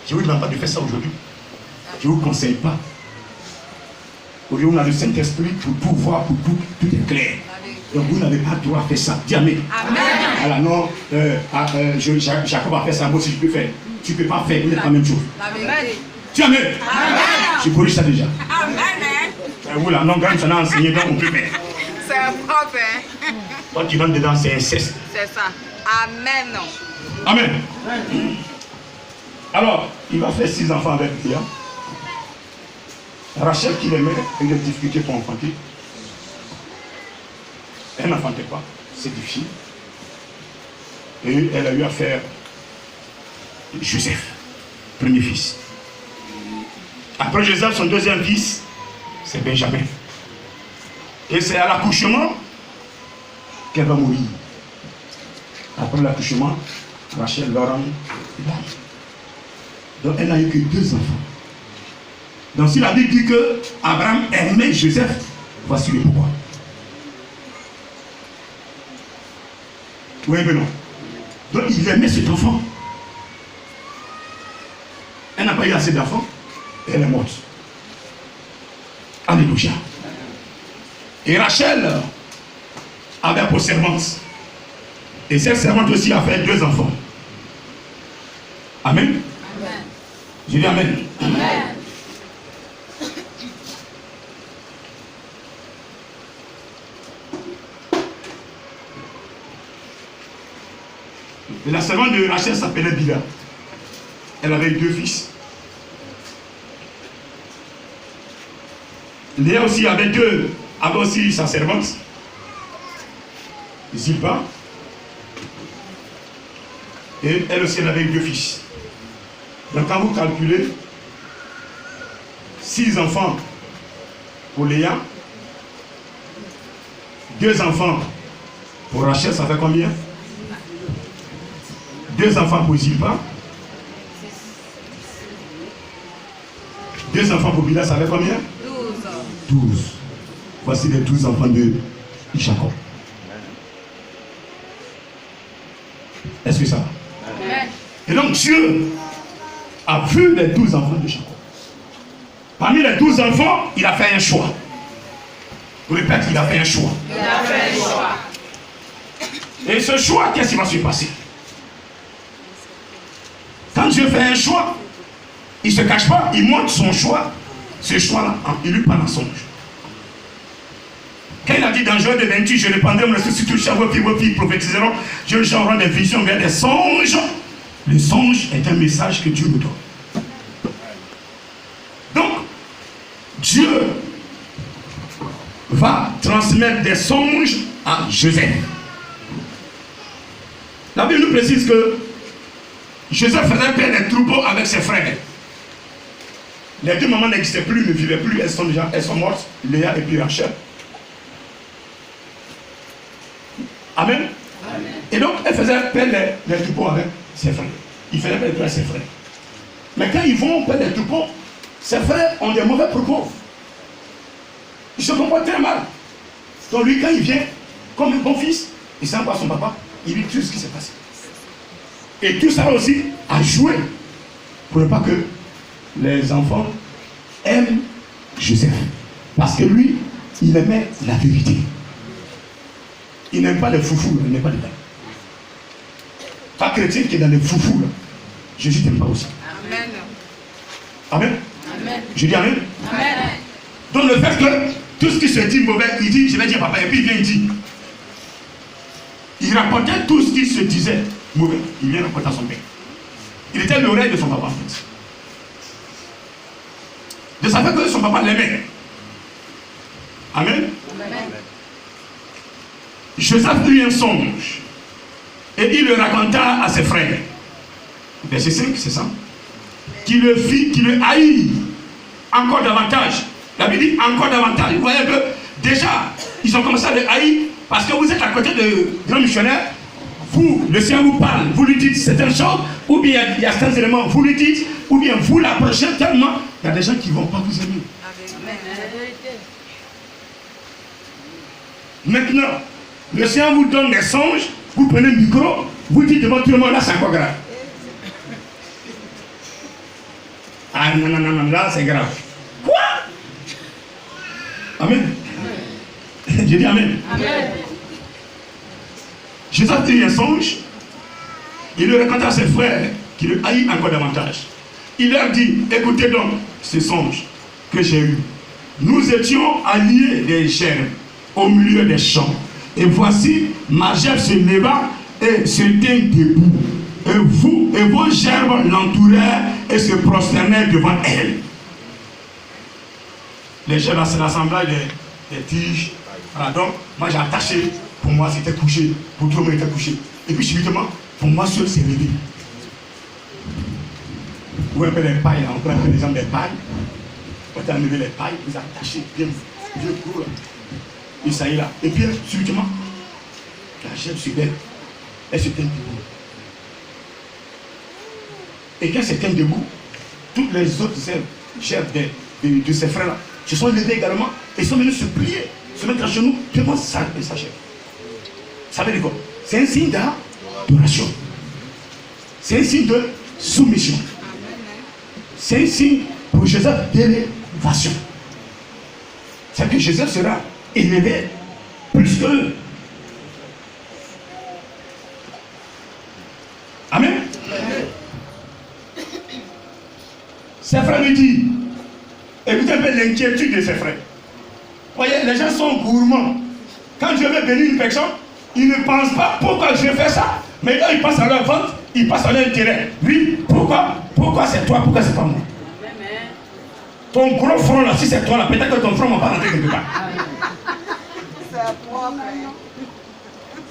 Je ne vous demande pas de faire ça aujourd'hui. Je ne vous conseille pas. Aujourd'hui, on a le Saint-Esprit pour tout voir, pour tout est clair. Donc vous n'avez pas le droit de faire ça. Dis Amen. Alors non, Jacob a fait ça, moi aussi je peux faire. Tu ne peux pas faire, vous n'êtes pas la même chose. Dis Amen. Je corrige ça déjà. Amen. Vous, la non grande, ça n'a enseigné, donc on peut faire. C'est propre, hein? Quand tu rentres dedans, c'est inceste. C'est ça. Amen. Amen. Alors, il va faire 6 enfants avec Léa. Rachel qui l'aimait, il a des difficultés pour enfanter. Elle n'enfantait pas, c'est difficile. Et elle a eu à faire Joseph, premier fils. Après Joseph, son deuxième fils, c'est Benjamin. Et c'est à l'accouchement qu'elle va mourir. Après l'accouchement, Rachel va rendre. Donc elle n'a eu que 2 enfants. Donc si la Bible dit que Abraham aimait Joseph, voici le pourquoi. Oui, mais non. Donc il aimait cet enfant. Elle n'a pas eu assez d'enfants. Elle est morte. Alléluia. Et Rachel avait pour servante. Et cette servante aussi a fait 2 enfants. Amen. Amen. Je dis Amen. Amen. Et la servante de Rachel s'appelait Bila. elle avait 2 fils. Léa aussi avait aussi sa servante, Zilpa. Et elle aussi, elle avait 2 fils. Donc quand vous calculez, 6 enfants pour Léa, 2 enfants pour Rachel, ça fait combien? 2 enfants pour Zilpa. 2 enfants pour Bila, ça fait combien? 12. Voici les 12 enfants de Jacob. Est-ce que ça va? Et donc Dieu a vu les 12 enfants de Jacob. Parmi les 12 enfants, il a fait un choix. Je répète, il a fait un choix. Et ce choix, qu'est-ce qui va se passer? Quand Dieu fait un choix, il ne se cache pas, il montre son choix. Ce choix-là, il lui parle en songe. Quand il a dit dans Joël 28, je répandrai mon esprit sur tout chaque vos filles prophétiseront, je changerai des visions vers des songes. Le songe est un message que Dieu nous donne. Donc, Dieu va transmettre des songes à Joseph. La Bible nous précise que Joseph faisait peur des troupeaux avec ses frères. Les 2 mamans n'existaient plus, ne vivaient plus, elles sont mortes, Léa et puis Rachel. Amen. Amen. Et donc, elle faisait peur des troupeaux avec ses frères. Il faisait peur avec ses frères. Mais quand ils vont peur des troupeaux, ses frères ont des mauvais propos. Ils se comportent très mal. Donc lui, quand il vient, comme un bon fils, il s'en va à son papa, il lui dit tout ce qui s'est passé. Et tout ça aussi a joué pour ne pas que les enfants aiment Joseph. Parce que lui, il aimait la vérité. Il n'aime pas les foufous, il n'aime pas les dames. Pas chrétien qui est dans les foufous, là. Jésus n'aime pas aussi. Amen. Amen. Amen. Je dis amen. Amen. Donc le fait que tout ce qui se dit mauvais, il dit, je vais dire papa, et puis il vient, il dit. Il rapportait tout ce qui se disait mauvais. Il vient rapporter à son père. Il était l'oreille de son papa en fait. De savoir que son papa l'aimait. Amen. Amen. Joseph eut un songe. Et il le raconta à ses frères. Verset 5, c'est ça. Qui le fit, qui le haït encore davantage. La Bible dit encore davantage. Vous voyez que déjà, ils ont commencé à le haïr parce que vous êtes à côté de grands missionnaires. Vous, le Seigneur vous parle, vous lui dites certaines choses, ou bien il y a certains éléments, vous lui dites, ou bien vous l'approchez tellement, il y a des gens qui ne vont pas vous aimer. Maintenant, le Seigneur vous donne des songes, vous prenez le micro, vous dites devant tout le monde, là c'est encore grave. Ah non, non, non, non, là c'est grave. Quoi? Amen. J'ai dit amen. Amen. Jésus a eu un songe, il le raconta à ses frères qui le haït encore davantage. Il leur dit, écoutez donc ce songe que j'ai eu. Nous étions alliés des gerbes au milieu des champs. Et voici, ma gerbe se leva et se tint debout. Et vos gerbes l'entourèrent et se prosternèrent devant elle. Les gerbes, c'est l'assemblage des tiges. Voilà, donc, moi j'ai attaché. Pour moi, c'était couché. Pour tout le monde, était couché. Et puis, subitement, pour moi, seul s'est levé. Vous voyez un peu les pailles, là. On prend un peu l'exemple des pailles. Quand tu as enlevé les pailles, vous attachez bien gros, là. Et ça y est là. Et puis, subitement, la gerbe se lève. Elle se tient debout. Et quand elle se tient debout, toutes les autres gerbes de ses frères-là se sont levés également et sont venus se plier, se mettre à genoux devant sa gerbe. Ça veut dire quoi? C'est un signe d'adoration. C'est un signe de soumission. C'est un signe pour Joseph d'élévation. C'est que Joseph sera élevé plus que. Amen. Ses frères lui disent, écoutez un peu l'inquiétude de ses frères. Voyez, les gens sont gourmands. Quand Dieu veut bénir une personne, ils ne pensent pas pourquoi je fais ça. Mais eux, ils passent à leur vente, ils passent à leur intérêt. Oui, pourquoi? Pourquoi c'est toi? Pourquoi c'est pas moi? Ton gros front là, si c'est toi là, peut-être que ton front va pas rentrer quelque part.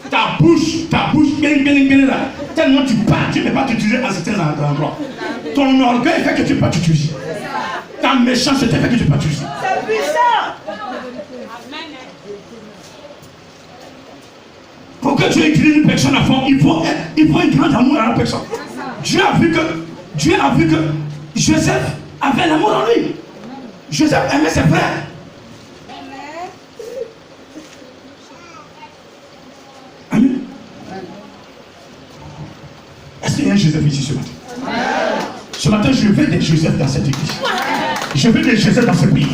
Ta bouche, bien là, tellement tu parles, tu ne peux pas t'utiliser à certains endroits. Ton orgueil fait que tu ne peux pas t'utiliser. Ta méchanceté fait que tu ne peux pas t'utiliser. C'est puissant. Pour que tu utilises une personne à fond, il faut un grand amour à la personne. Dieu a vu que Joseph avait l'amour en lui. Joseph aimait ses frères. Amen. Est-ce qu'il y a un Joseph ici ce matin? Ce matin, je veux des Joseph dans cette église. Je veux des Joseph dans ce pays.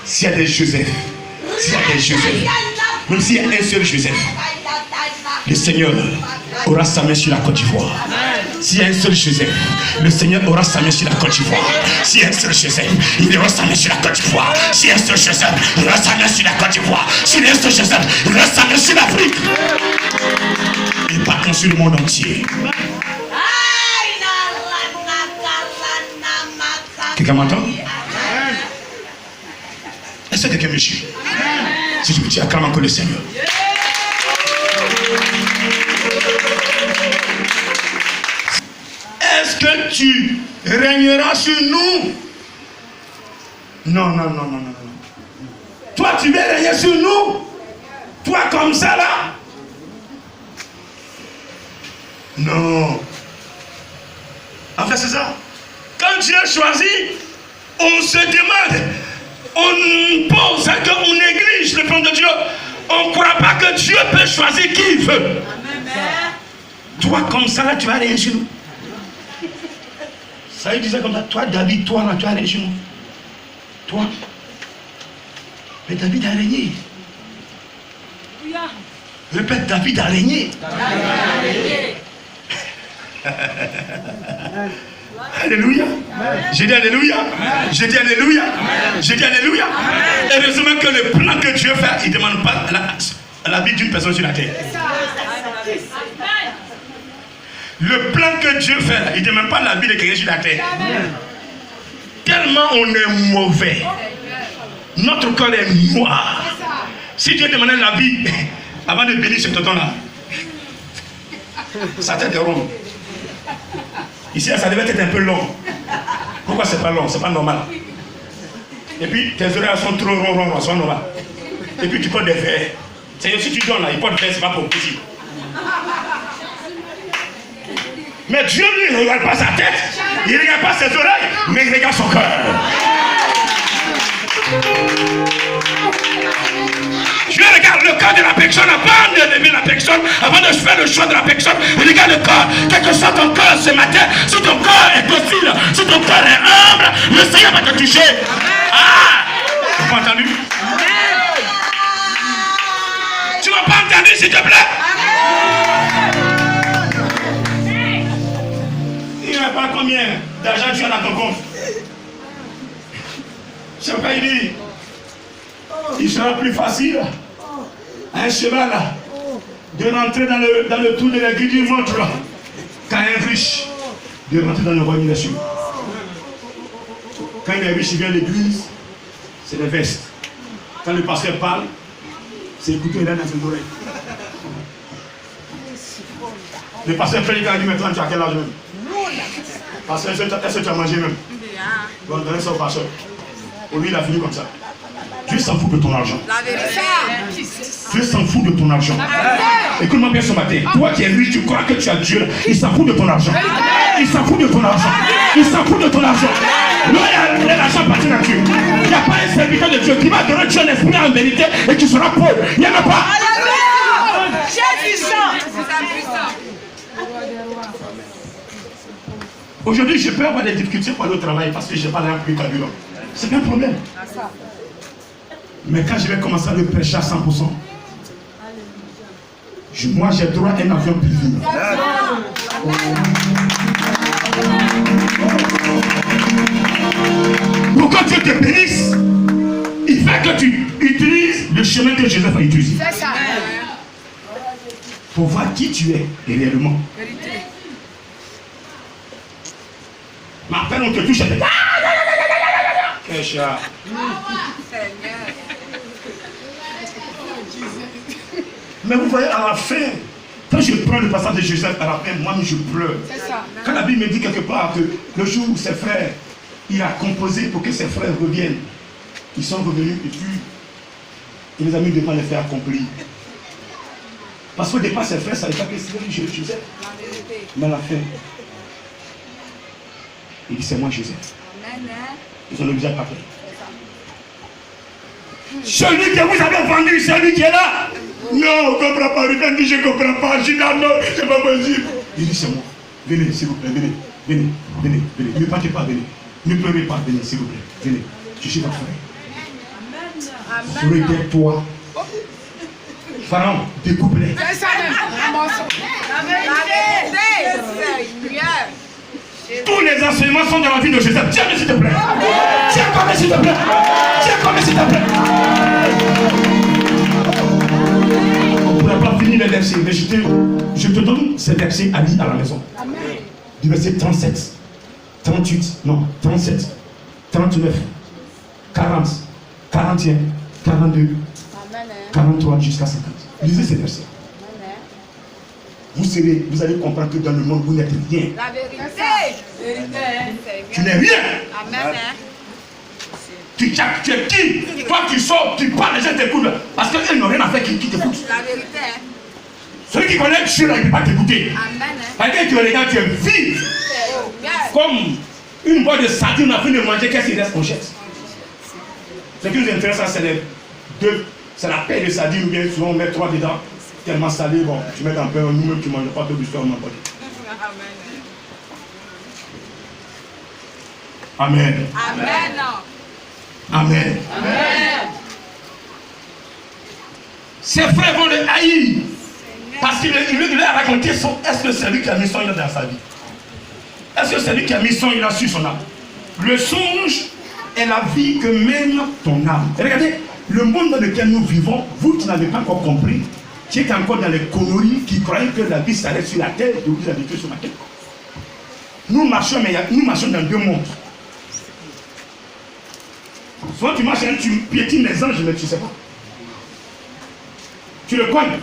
S'il y a des Joseph, même s'il y a un seul Joseph, le Seigneur aura sa main sur la Côte d'Ivoire. S'il y a un seul Joseph, le Seigneur aura sa main sur la Côte d'Ivoire. S'il y a un seul Joseph, il aura sa main sur la Côte d'Ivoire. S'il y a un seul Joseph, il aura sa main sur la Côte d'Ivoire. S'il y a un seul Joseph, il aura sa main sur l'Afrique. Et partout sur le monde entier. Quelqu'un m'entend? Est-ce que quelqu'un me suit? Si tu peux dire, acclame encore le Seigneur. Est-ce que tu régneras sur nous? Non. Toi, tu veux régner sur nous? Toi, comme ça, là? Non. En fait, c'est ça. Quand Dieu choisit, on se demande, on pense qu'on néglige le plan de Dieu. On ne croit pas que Dieu peut choisir qui il veut. Amen. Toi, comme ça, là, tu vas régner sur nous. Ça, il disait comme ça, toi, David, toi, là, tu vas régner sur nous. Toi. Mais David a régné. Répète, David a régné. Alléluia. J'ai dit Alléluia. J'ai dit Alléluia. J'ai dit Alléluia. Heureusement que le plan que Dieu fait, il ne demande pas la vie d'une personne sur la terre. Le plan que Dieu fait, il ne demande pas la vie de quelqu'un sur la terre. Tellement on est mauvais. Notre corps est noir. Si Dieu demandait la vie avant de bénir ce tonton-là, sa tête est ronde. Ici, ça devait être un peu long. Pourquoi c'est pas long? C'est pas normal. Et puis, tes oreilles sont trop rondes, c'est pas normal. Et puis, tu portes des verres. C'est si tu donnes là, il porte des verres, c'est pas pour plaisir. Mais Dieu, lui, il ne regarde pas sa tête. Il ne regarde pas ses oreilles, mais il regarde son cœur. Dieu regarde le cœur de la personne avant d'aimer la personne, avant de faire le choix de la personne. Il regarde le cœur. Quel que soit ton cœur ce matin, si ton cœur est docile, si ton cœur est humble, le Seigneur va te toucher. Ah! Tu m'as pas entendu? Tu m'as pas entendu, s'il te plaît? Il n'y a pas combien d'argent tu as dans ton compte. Je sais pas, il dit. Il sera plus facile à un cheval de rentrer dans le trou de l'aiguille du montre qu'à un riche de rentrer dans le royaume des cieux. Quand il est riche, il vient à l'église, c'est des vestes. Quand le pasteur parle, c'est écouter là dans ses oreilles. Le pasteur fait les gars, il dit maintenant tu as quel âge même? Pasteur, est-ce que tu as mangé même? Bon, donnez ça au pasteur. Pour lui, il a fini comme ça. Dieu s'en fout de ton argent. Dieu s'en fout de ton argent. Écoute-moi bien ce matin. Toi qui es riche, tu crois que tu as Dieu. Il s'en fout de ton argent. Il s'en fout de ton argent. Il s'en fout de ton argent. Là, l'argent appartient à Dieu. Il n'y a pas un serviteur de Dieu qui va donner Dieu un esprit en vérité et qui sera pauvre. Il n'y en a pas. C'est puissant. Aujourd'hui, je peux avoir des difficultés pour aller au travail parce que je n'ai pas l'air carburant. C'est pas un problème. Mais quand je vais commencer à le prêcher à 100%, moi j'ai droit à un avion privé. Pour que Dieu te bénisse, il fait que tu utilises le chemin que Joseph a utilisé. C'est ça. Pour voir qui tu es réellement. Mais à peine on te touche, elle te... Quel chat. Seigneur. Mais vous voyez, à la fin, quand je prends le passage de Joseph, à la fin, moi-même je pleure. Quand la Bible me dit quelque part que le jour où ses frères, il a composé pour que ses frères reviennent, ils sont revenus et puis il les a mis devant les faits accomplis. Parce qu'au départ, ses frères, ça n'avait pas que c'était Joseph. Mais à la fin, il dit c'est moi Joseph. Ils ont obligé à parler. Celui que vous avez vendu, celui qui est là. Non, on ne comprend pas. Il dit je ne comprends pas. Je dis non, c'est pas possible. Il dit c'est moi. Venez, s'il vous plaît, venez. Venez, venez, venez. Ne partez pas, venez. Ne pleurez pas, venez, s'il vous plaît. Venez. Je suis votre frère. Regarde-toi. Pharaon, découpe-les. La vérité, Seigneur. Tous les enseignements sont dans la vie de Joseph. Tiens-le s'il te plaît. Tiens-le s'il te plaît. Tiens-le s'il te plaît. On ne pourra pas finir les versets, mais je te donne ces versets à lire à la maison. Du verset 37, 38, non, 37, 39, 40, 41, 42, 43 jusqu'à 50. Lisez ces versets. Vous allez comprendre que dans le monde, vous n'êtes rien. La vérité. Tu n'es rien. Amen. Tu es qui? Toi, tu sors, tu parles, les gens t'écoutent. Parce qu'ils n'ont rien à faire qui t'écoute. La vérité. Celui qui connaît Dieu, là, il ne peut pas t'écouter. Amen. Parce que tu regardes, tu es vide. Comme une boîte de sardines, on a fini de manger, qu'est-ce qui reste en jette? Ce qui nous intéresse, c'est les deux. C'est la paix de sardines, ou bien souvent on met 3 dedans. Tellement salé, bon, tu mets un peu, nous-mêmes qui ne mangeons pas tout du on n'en pas. Amen. Amen. Amen. Amen. Ses frères vont le haïr. Parce qu'il lui a raconté est-ce que c'est lui qui a mis son âme dans sa vie? Est-ce que c'est lui qui a mis son âme sur son âme? Le songe est la vie que mène ton âme. Et regardez, le monde dans lequel nous vivons, vous qui n'avez pas encore compris, qui êtes encore dans les conneries, qui croyez que la vie s'arrête sur la terre, je vous habitez sur ma tête. Nous marchons, mais nous marchons dans deux mondes. Soit tu marches, tu piétines les anges, mais tu ne sais pas. Tu le cognes.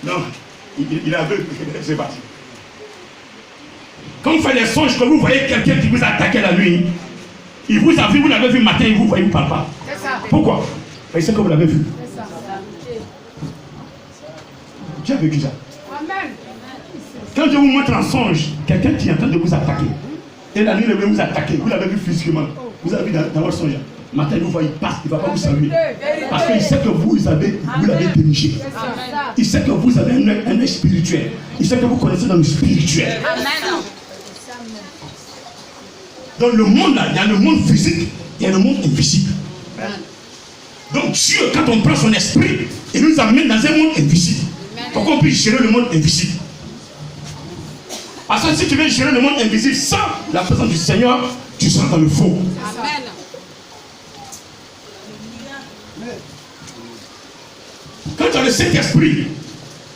Non, il est aveugle, c'est parti. Quand vous faites des songes, que vous voyez quelqu'un qui vous a attaqué la nuit, il vous a vu, vous l'avez vu matin, il vous voyez, il ne parle pas. Pourquoi? Parce que vous l'avez vu. Dieu a vécu ça. Amen. Quand je vous montre un songe, quelqu'un qui est en train de vous attaquer, et la nuit, il veut vous attaquer, vous l'avez vu physiquement, vous avez vu dans votre songe. Matin, vous voyez, il passe, il ne va pas vous saluer. Parce qu'il sait que vous l'avez dirigé. Il sait que vous avez un œil spirituel. Il sait que vous connaissez dans le spirituel. Amen. Dans le monde là, il y a le monde physique, il y a le monde invisible. Donc Dieu, quand on prend son esprit, il nous amène dans un monde invisible. Pour qu'on puisse gérer le monde invisible. Parce que si tu veux gérer le monde invisible sans la présence du Seigneur, tu seras dans le faux. Amen. Quand tu as le Saint-Esprit,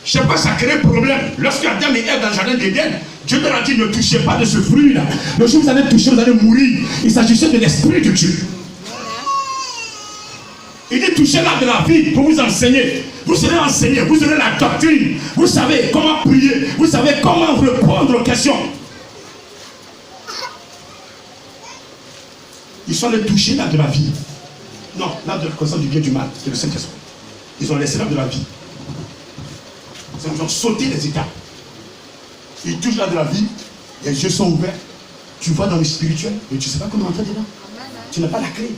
je ne sais pas, ça crée un problème. Lorsque Adam et Ève dans le jardin d'Éden, Dieu leur a dit ne touchez pas de ce fruit-là. Le jour où vous allez toucher, vous allez mourir. Il s'agissait de l'Esprit de Dieu. Il dit touchez l'arbre de la vie pour vous enseigner. Vous serez enseigné, vous aurez la doctrine. Vous savez comment prier. Vous savez comment répondre aux questions. Ils sont allés toucher l'arbre de la vie. Non, l'arbre de la connaissance du bien et du mal. C'est le Saint-Esprit. Ils ont laissé l'arbre de la vie. Ils ont sauté les étapes. Ils touchent l'arbre de la vie. Les yeux sont ouverts. Tu vois dans le spirituel, mais tu ne sais pas comment entrer dedans. Tu n'as pas la clé.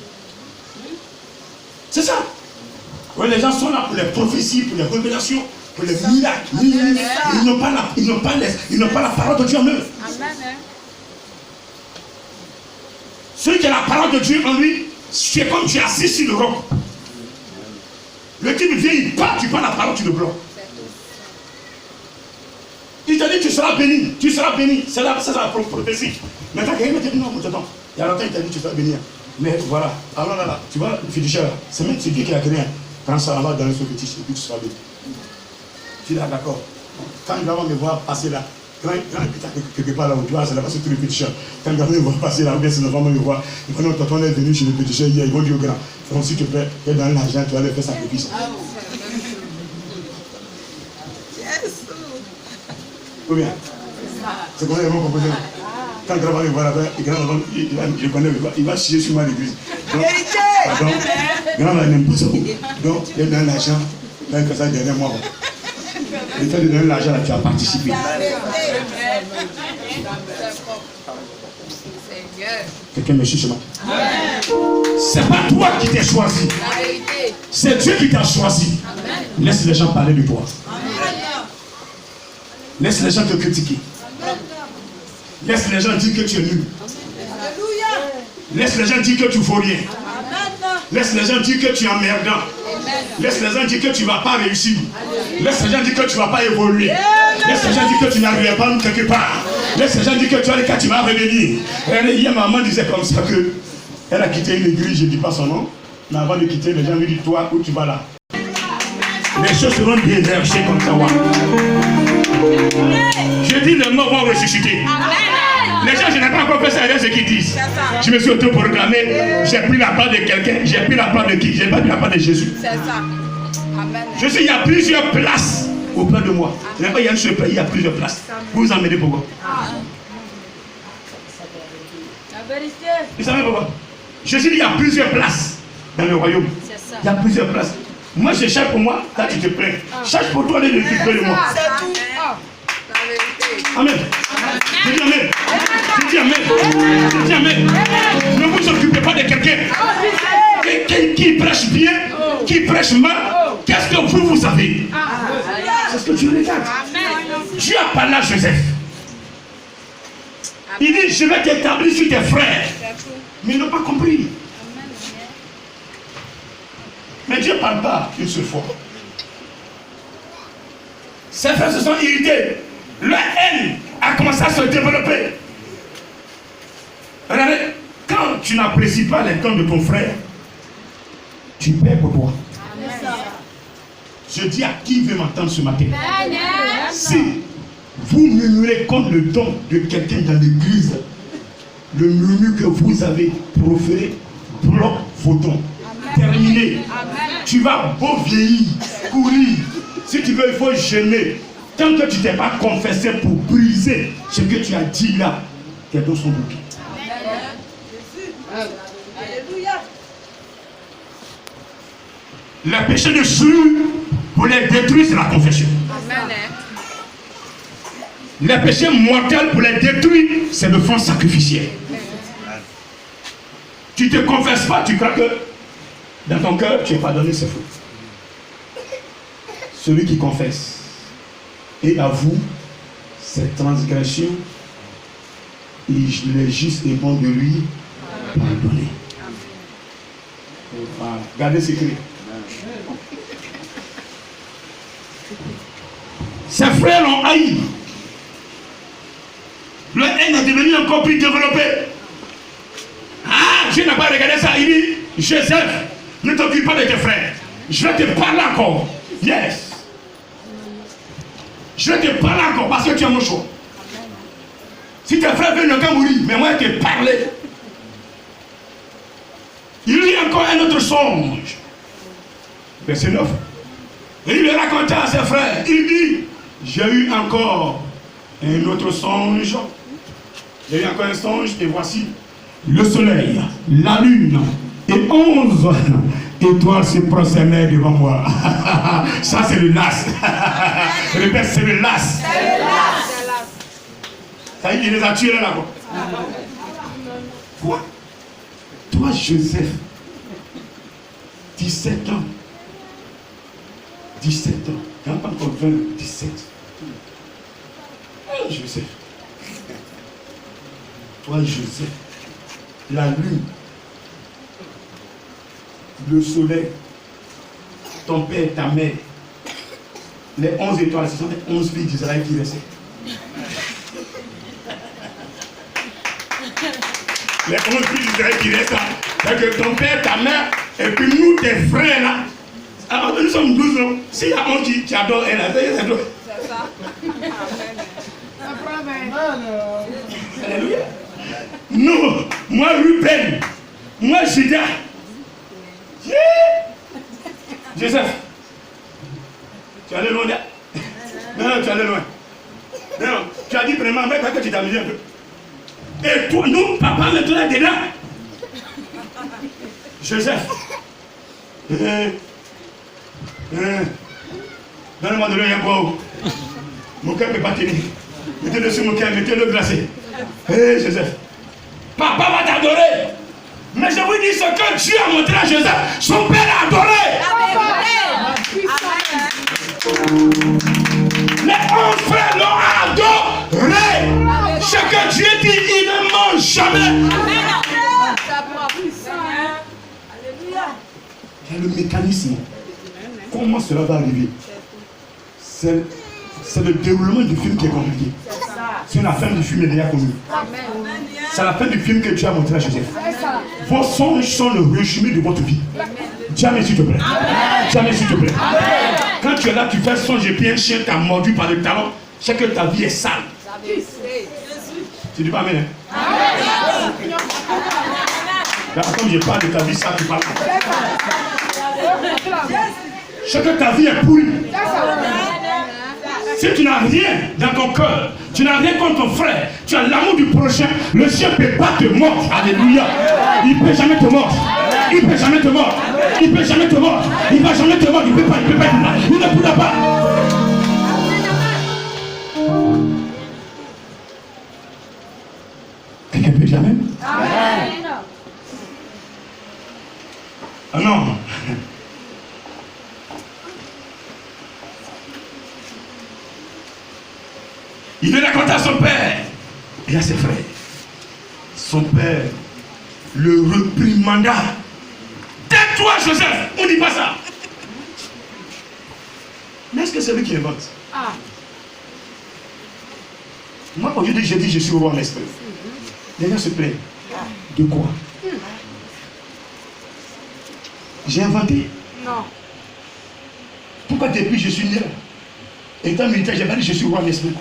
C'est ça. Ouais, les gens sont là pour les prophéties, pour les révélations, pour les miracles. Ils n'ont pas la parole de Dieu en eux. Celui qui a la parole de Dieu en lui, c'est comme tu es assis sur le roc. Le type vient, il part, tu prends la parole, tu le bloques. Il te dit tu seras béni, tu seras béni. C'est la prophétie. Maintenant, quelqu'un me dit non, attends. Il y a longtemps, il t'a dit tu seras béni. Mais voilà, alors là, tu vois, le fiduciaire, c'est même Dieu qui a créé. Prends ça là-bas dans le fétiche et puis tu seras béni. Tu es là, d'accord. Quand il va me voir passer là, quelque part là où tu vois, c'est là-bas, c'est tous les petits chats. Quand le gamin va passer là, ou bien ses enfants vont le voir, ils vont dire, tonton est venu chez les petits chats hier, ils vont dire au grand, donc s'il te plaît, il y a dans l'argent, tu vas aller faire sacrifice. Ou bien, c'est comme ça qu'ils vont composer. Quand le grand va me voir là-bas, je connais, il va chier sur moi à l'église. Pardon, le grand va n'aime pas ça. Donc, il y a dans l'argent, là, il fait ça derrière moi. Le fait de donner l'argent là, tu as participé. Quelqu'un me suit chez moi. C'est pas toi qui t'es choisi. C'est Dieu qui t'a choisi. Laisse les gens parler de toi. Laisse les gens te critiquer. Laisse les gens dire que tu es nul. Laisse les gens dire que tu ne vaux rien. Laisse les gens dire que tu es emmerdant. Laisse les gens dire que tu ne vas pas réussir. Laisse les gens dire que tu ne vas pas évoluer. Laisse les gens dire que tu n'arriveras pas quelque part. Laisse les gens dire que tu as les cas, tu vas revenir. Hier, ma maman disait comme ça que elle a quitté une église, je ne dis pas son nom, mais avant de quitter, les gens lui disent, toi, où tu vas là? Les choses seront bien versées comme ça. Je dis, les morts vont ressusciter. Les gens, je n'ai pas encore fait ça, rien ce qu'ils disent. Je me suis autoproclamé, j'ai pris la part de quelqu'un, j'ai pris la part de qui? J'ai pas pris la part de Jésus. C'est ça. Amen. Je sais, il y a plusieurs places auprès de moi. Ce n'est pas il y a une seule place, il y a plusieurs places. Vous vous emmenez pourquoi? La vérité. Vous savez pourquoi? Je sais, il y a plusieurs places dans le royaume. Il y a plusieurs places. Moi, je cherche pour moi, là tu te plains. Cherche pour toi, les deux près de moi. C'est tout. La vérité. Amen. Je dis amen. Je dis amen. Je dis amen. Ne vous occupez pas de quelqu'un qui prêche bien, qui prêche mal. Qu'est-ce que vous savez? C'est ce que tu regardes. Dieu a parlé à Joseph. Il dit, je vais t'établir sur tes frères. Mais ils n'ont pas compris. Mais Dieu ne parle pas une seule fois. Ses frères se sont irrités. Leur haine a commencé à se développer. Regardez, quand tu n'apprécies pas les temps de ton frère, tu perds pour toi. Je dis à qui veut m'entendre ce matin, si vous murmurez contre le don de quelqu'un dans l'église, le murmure que vous avez proféré bloque vos dons. Terminé. Tu vas beau vieillir, courir. Si tu veux, il faut jeûner. Tant que tu ne t'es pas confessé pour briser ce que tu as dit là, tes dons sont bloqués. Alléluia. Le péché de Saül, pour les détruire, c'est la confession. Amen. Le péché mortel, pour les détruire, c'est le front sacrificiel. Tu ne te confesses pas, tu crois que dans ton cœur, tu es pardonné, c'est faux. Celui qui confesse et avoue ses transgressions, il est juste et bon de lui pardonner. Voilà. Gardez ce secret. Ses frères l'ont haï. Le haine est devenu encore plus développé. Ah, Dieu n'a pas regardé ça. Il dit, Joseph, ne t'occupe pas de tes frères. Je vais te parler encore. Yes. Je vais te parler encore parce que tu as mon choix. Si tes frères veulent ne pas mourir, mais moi je te parler. Il y a encore un autre songe. Verset 9. Et il le raconta à ses frères. Il dit, j'ai eu encore un autre songe. J'ai eu encore un songe et voici le soleil, la lune et 11 étoiles se prosternaient devant moi. Ça c'est le las. Répète, c'est le las. Ça y est, il les a tués là-bas. Quoi? Toi, Joseph, 17 ans. 17 ans. Il n'y a pas encore 20, 17. Joseph. Toi, Joseph, la lune, le soleil, ton père, ta mère, les 11 étoiles, ce sont les 11 filles d'Israël qui restaient. Les 11 filles d'Israël qui restent là. C'est que ton père, ta mère, et puis nous, tes frères là. Alors nous sommes 12 ans. S'il y a 11 qui adorent elle, c'est ça. Alléluia. Nous, moi Ruben, moi Judas. Joseph, tu es allé loin là. Non, tu es allé loin. Non, tu as dit vraiment avec que tu t'amuses un peu. Et toi, nous, papa, maintenant est dedans. Joseph. Donnez-moi de l'eau et un bois. Mon cœur ne peut pas tenir. Mettez-le sur mon cœur, mettez-le glacé. Joseph. Papa va t'adorer. Mais je vous dis ce que Dieu a montré à Joseph. Son père l'a adoré. Les 11 frères l'ont adoré. Ce que Dieu dit, il ne mange jamais. Il y a le mécanisme. Comment cela va arriver? C'est le déroulement du film qui est compliqué. C'est la fin du film est déjà connue. C'est la fin du film que Dieu a montré à Joseph. Vos songes sont le résumé de votre vie. Jamais s'il te plaît. Jamais s'il te plaît. Quand tu es là, tu fais songe et puis un chien t'a mordu par le talon, c'est que ta vie est sale. Tu dis pas amen. Comme je parle de ta vie sale, tu parles. C'est que ta vie est pourrie. Si tu n'as rien dans ton cœur, tu n'as rien contre ton frère, tu as l'amour du prochain, le chien ne peut pas te mordre. Alléluia. Il ne peut jamais te mordre. Il ne peut jamais te mordre. Il ne peut jamais te mordre. Il ne va jamais te mordre. Il ne peut pas. Il ne pourra pas. Quelqu'un peut dire amen? Ah non. Il le raconte à son père et à ses frères. Son père le réprimanda. Tais-toi, Joseph, on dit pas ça. Mais est-ce que c'est lui qui invente? Moi, aujourd'hui, j'ai dit je suis roi en esprit. Les gens se plaignent. De quoi? J'ai inventé. Non. Pourquoi depuis je suis né là? Étant militaire, j'ai pas dit je suis roi en esprit.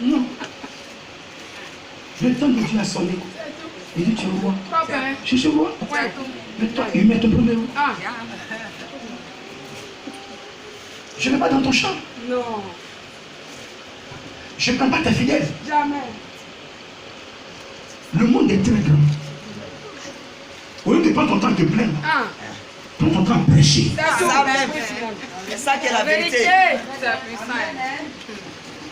Non. Le temps de Dieu a sonné. Il dit tu es roi. Je suis roi. Mais toi, il met ton premier. Je ne vais pas dans ton champ. Non. Je ne prends pas ta fidèle. Jamais. Le monde est très grand. Au lieu de prendre ton temps de te plaindre, prends ton temps à prêcher. C'est ça qui est la vérité.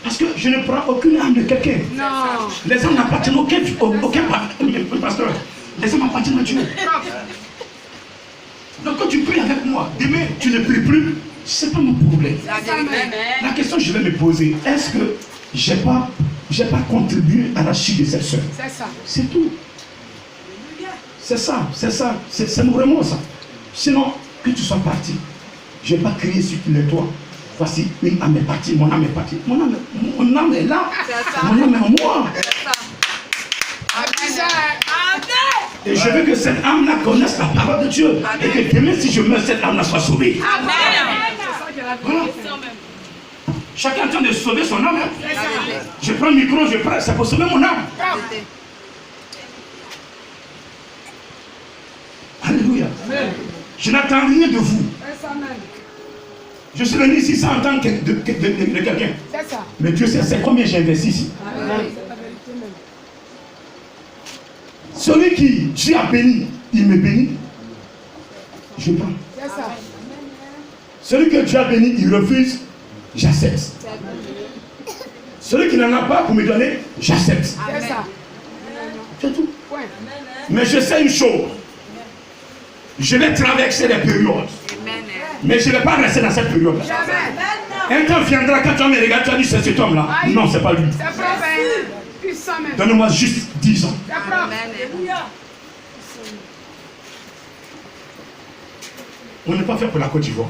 Parce que je ne prends aucune âme de quelqu'un. Non. Les âmes n'appartiennent aucun pasteur. Les âmes appartiennent à Dieu. Donc quand tu pries avec moi, demain tu ne pries plus, c'est pas mon problème. La question que je vais me poser, est-ce que j'ai pas contribué à la chute de cette soeur? C'est ça. C'est tout. C'est ça, c'est vraiment ça. Sinon, que tu sois parti, je ne vais pas crier sur les toits. Voici, une âme est partie, mon âme est partie. Mon âme est là. Mon âme est en moi. Et je veux que cette âme-là connaisse la parole de Dieu. Et que demain, si je meurs, cette âme-là soit sauvée. Voilà. Chacun est en train de sauver son âme. Je prends le micro, je prends, c'est pour sauver mon âme. Alléluia. Je n'attends rien de vous. Je suis venu ici sans entendre de quelqu'un. Mais Dieu sait c'est combien j'ai investi ici. Celui qui Dieu a béni, il me bénit. Je prends. Celui que Dieu a béni, il refuse, j'accepte. Celui qui n'en a pas pour me donner, j'accepte. C'est tout. Mais je sais une chose. Je vais traverser les périodes. Mais je ne vais pas rester dans cette période-là. Un temps viendra quand tu vas me regarder, tu vas dire c'est cet homme-là. Non, ce n'est pas lui. Donne-moi juste 10 ans. On n'est pas fait pour la Côte d'Ivoire.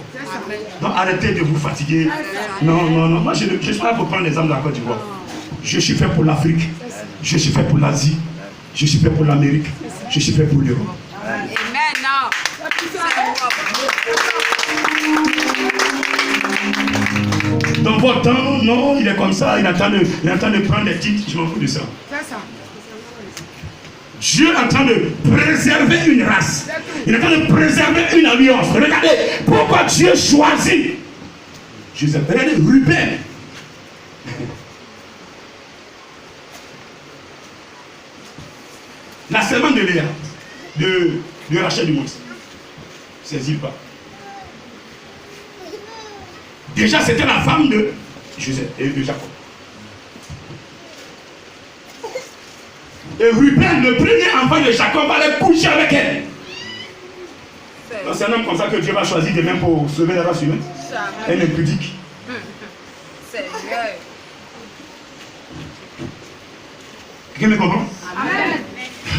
Donc arrêtez de vous fatiguer. Non. Moi, je ne suis pas là pour prendre les âmes de la Côte d'Ivoire. Je suis fait pour l'Afrique. Je suis fait pour l'Asie. Je suis fait pour l'Amérique. Je suis fait pour l'Europe. Donc important, non, il est comme ça, il est en train de prendre des titres, je m'en fous de ça. C'est ça. Dieu est en train de préserver une race. Il est en train de préserver une alliance. Regardez, pourquoi Dieu choisit Joseph. Regardez, Ruben. La servante de Léa, de Rachel du Moïse. Saisis pas. Déjà, c'était la femme de Joseph et de Jacob. Et Ruben, le premier enfant de Jacob, va aller coucher avec elle. Donc c'est un homme comme ça que Dieu va choisir de même pour sauver la race humaine. Elle est impudique. Quelqu'un me comprend? Amen.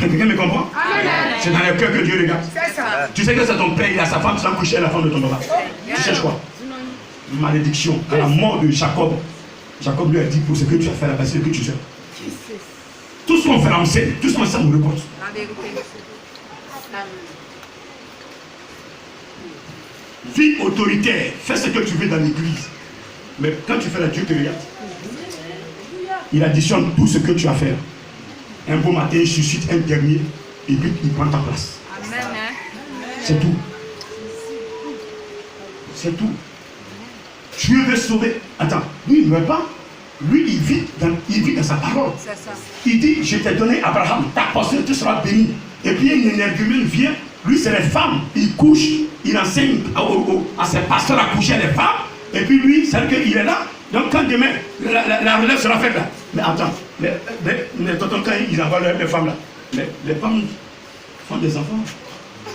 Quelqu'un me comprend? Amen. C'est dans le cœur que Dieu regarde. C'est ça. Tu sais que c'est ton père, il a sa femme, tu vas coucher à la femme de ton papa. Tu cherches quoi? Malédiction. À la mort de Jacob, Jacob lui a dit pour ce que tu as fait là-bas, c'est ce que tu sais. Tout ce qu'on fait en scène, tout ce qu'on fait, nous reporte. La vérité. Vie autoritaire, fais ce que tu veux dans l'église. Mais quand tu fais la Dieu te regarde. Il additionne tout ce que tu as fait. Un beau matin, il suscite un dernier et puis il prend ta place. Amen. C'est tout. C'est tout. Dieu veut sauver. Attends, lui il ne meurt pas. Lui il vit dans sa parole. C'est ça. Il dit, je t'ai donné Abraham, ta postérité sera bénie. Et puis une énergumène vient, lui c'est les femmes, il couche, il enseigne à ses pasteurs à coucher les femmes. Et puis lui, c'est qu'il est là. Donc quand demain, la relève sera faite là. Mais attends, les tontons quand ils envoient les femmes là, les femmes font des enfants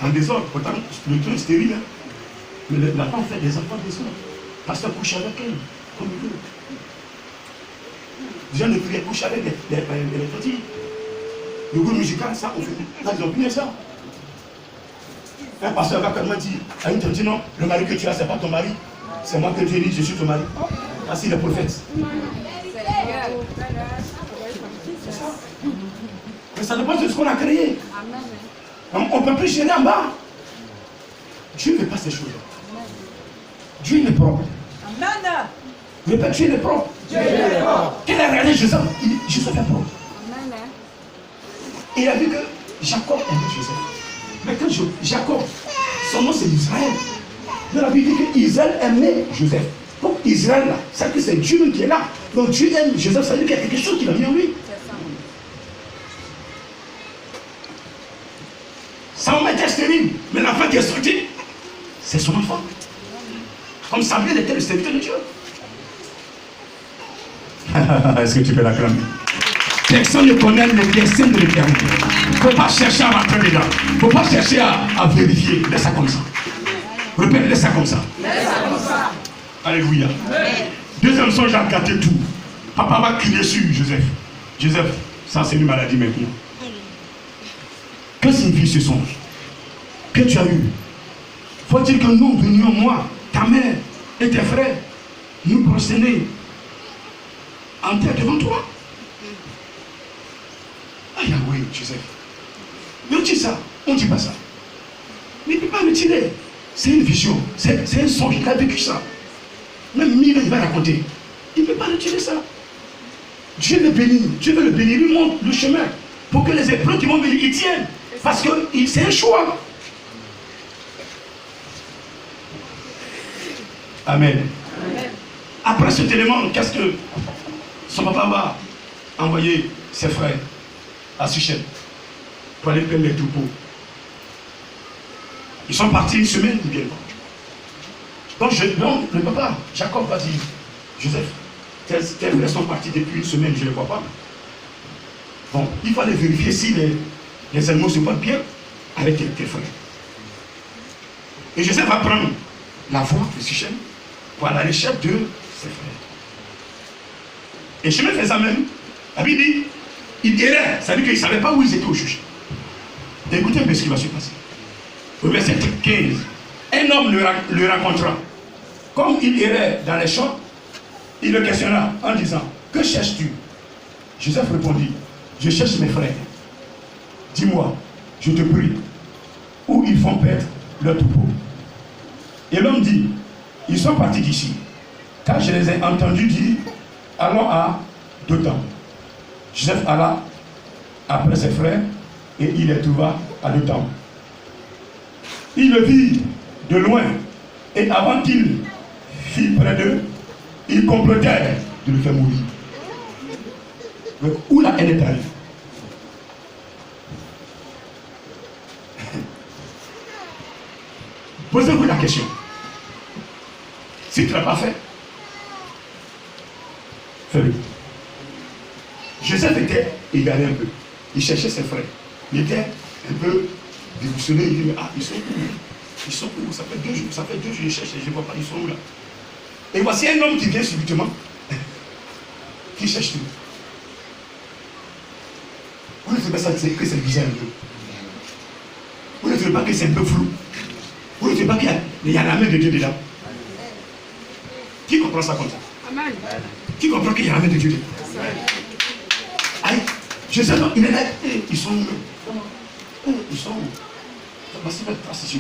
en désordre. Pourtant, le truc est stérile. Hein. Mais la femme fait des enfants en désordre. Pasteur couche avec elle, comme il veut. Les gens de prière couchent avec les petits. Le groupe musical, ça, on fait. Là, ils ont pris ça. Un pasteur va carrément dire à une tante, non, le mari que tu as, ce n'est pas ton mari. C'est moi que Dieu dit, je suis ton mari. Voici le prophète. C'est ça. Mais ça dépend de ce qu'on a créé. On ne peut plus gérer en bas. Dieu ne fait pas ces choses-là. Dieu il est propre. Amen. Mais pas Dieu il est propre. Quel a regardé Joseph? Joseph est propre. Il a vu que Jacob aimait Joseph. Mais quand Jacob, son nom c'est Israël. Dans la Bible dit qu'Israël aimait Joseph. Donc Israël là, c'est que c'est Dieu qui est là. Donc Dieu aime Joseph, ça veut dire qu'il y a quelque chose qui va mis en lui. Sa maman était stérile, mais l'enfant qui est sorti, c'est son enfant. Comme Samuel était le serviteur de Dieu. Est-ce que tu peux l'acclamer? Personne ne connaît le destin de l'éternité. Il ne faut pas chercher à rentrer dedans. Il ne faut pas chercher à vérifier. Laisse ça comme ça. Répète, laisse ça comme ça. Alléluia. Deuxième songe, j'ai gâté tout. Papa va crier sur Joseph. Joseph, ça c'est une maladie maintenant. Que signifie ce songe que tu as eu? Faut-il que nous venions, moi, ta mère et tes frères, nous prosterner en terre devant toi? Ah oui, Joseph. Mais on dit ça, on ne dit pas ça. Mais il ne peut pas le tirer. C'est une vision, c'est un songe, il a vécu ça. Même Mille, il va raconter. Il ne peut pas le tirer ça. Dieu le bénit, Dieu veut le bénir, il lui montre le chemin. Pour que les épreuves qui vont venir, ils tiennent. Parce que c'est un choix. Amen. Après cet élément, qu'est-ce que son papa va envoyer ses frères à Sichem pour aller payer les troupeaux? Ils sont partis une semaine, ils viennent pas. Donc le papa, Jacob va dire, Joseph, tes frères sont partis depuis une semaine, je ne les vois pas. Bon, il faut aller vérifier si les animaux se portent bien avec tes frères. Et Joseph va prendre la voie de Sichem pour aller à l'échelle de ses frères. Et chemin faisant même, la Bible dit, il errait, ça veut dire qu'il ne savait pas où ils étaient au juge. Écoutez un peu ce qui va se passer. Au verset 15, un homme le rencontra. Comme il errait dans les champs, il le questionna en disant, que cherches-tu? Joseph répondit, je cherche mes frères. Dis-moi, je te prie, où ils font perdre leur troupeau. Et l'homme dit, ils sont partis d'ici. Quand je les ai entendus dire, allons à Dothan. Joseph alla après ses frères et il les trouva à Dothan. Il le vit de loin et avant qu'il fît près d'eux, ils complotèrent de le faire mourir. Donc, où la haine est arrivée? Posez-vous la question. Si tu ne l'as pas fait, fais-le. Joseph était égaré un peu. Il cherchait ses frères. Il était un peu déboussolé. Il dit, ah, ils sont où? Ils sont où? Ça fait 2 jours. Ça fait 2 jours, je cherche, je ne vois pas. Ils sont où là? Et voici un homme qui vient subitement. Qui cherche tout. Vous ne trouvez pas ça que c'est bizarre un peu? Vous ne trouvez pas que c'est un peu flou? Vous ne trouvez pas qu'il y a la main de Dieu dedans? Qui comprend ça comme ça? Amen. Qui comprend qu'il y a la main de Dieu dedans? Aïe, je sais pas, il est là. Ils sont où? Ils sont où? Voici notre transition.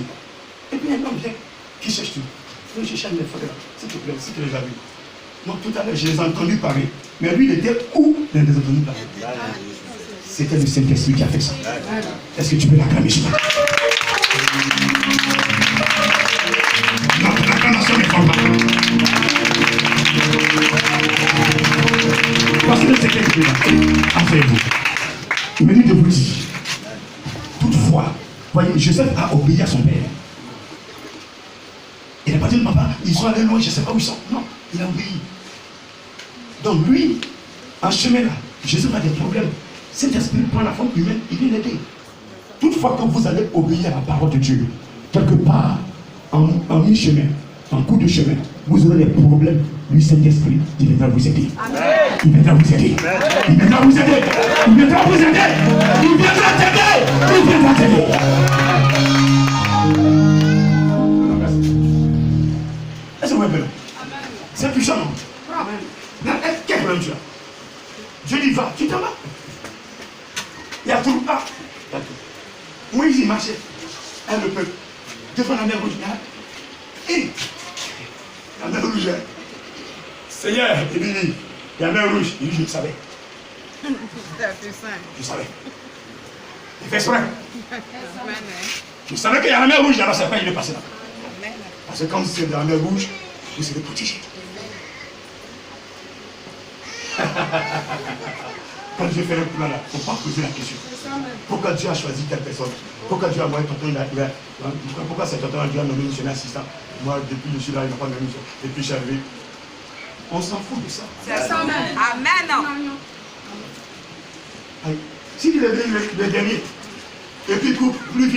Et puis un homme vient qui cherche tout. Je cherche mes frères, s'il te plaît, si tu les as vus. Moi, tout à l'heure, je les ai entendus parler. Mais lui, il était où dans les entendus parler? C'était le Saint-Esprit qui a fait ça. Est-ce que tu peux l'acclamer chez toi? Notre acclamation ne prend pas. Parce que le Saint-Esprit a fait vous. Il me dit de vous dire, toutefois, voyez, Joseph a obéi à son père. Il n'a pas dit, papa, ils sont allés loin, je ne sais pas où ils sont. Non, il a obéi. Donc lui, en chemin là, Joseph a des problèmes. Saint-Esprit prend la forme humaine, il vient l'aider. Toutefois que vous allez obéir à la parole de Dieu, quelque part, en mi-chemin, en cours de chemin, vous aurez des problèmes. Lui, Saint-Esprit, il viendra vous aider. Il viendra vous aider. Il viendra vous aider. Il viendra vous aider. Il viendra t'aider. Il viendra t'aider. Est-ce que vous m'appelez? C'est puissant, non? Quel problème tu as? Dieu dit, va, tu t'en vas. Il y a tout. Ah, il y a tout. Moïse, il marchait. Le peuple. Devant la mer rouge. Et la mer rouge. Seigneur, il dit, il y a la mer rouge. Il dit, je le savais. Je savais. Il fait exprès. Je savais qu'il y a la mer rouge, alors c'est pas il est passé là. Parce que quand vous êtes dans la mer rouge, vous serez protégé. Quand Dieu fait un plan là, il ne faut pas poser la question. Pourquoi Dieu a choisi telle personne? Pourquoi Dieu a envoyé tonton? Pourquoi cet tonton Dieu a nommé missionnaire assistant? Moi, depuis que je suis là, il n'a pas nommé missionnaire. Depuis que je suis arrivé. On s'en fout de ça. C'est ça. Amen. Si tu es le dernier, et puis plus vite.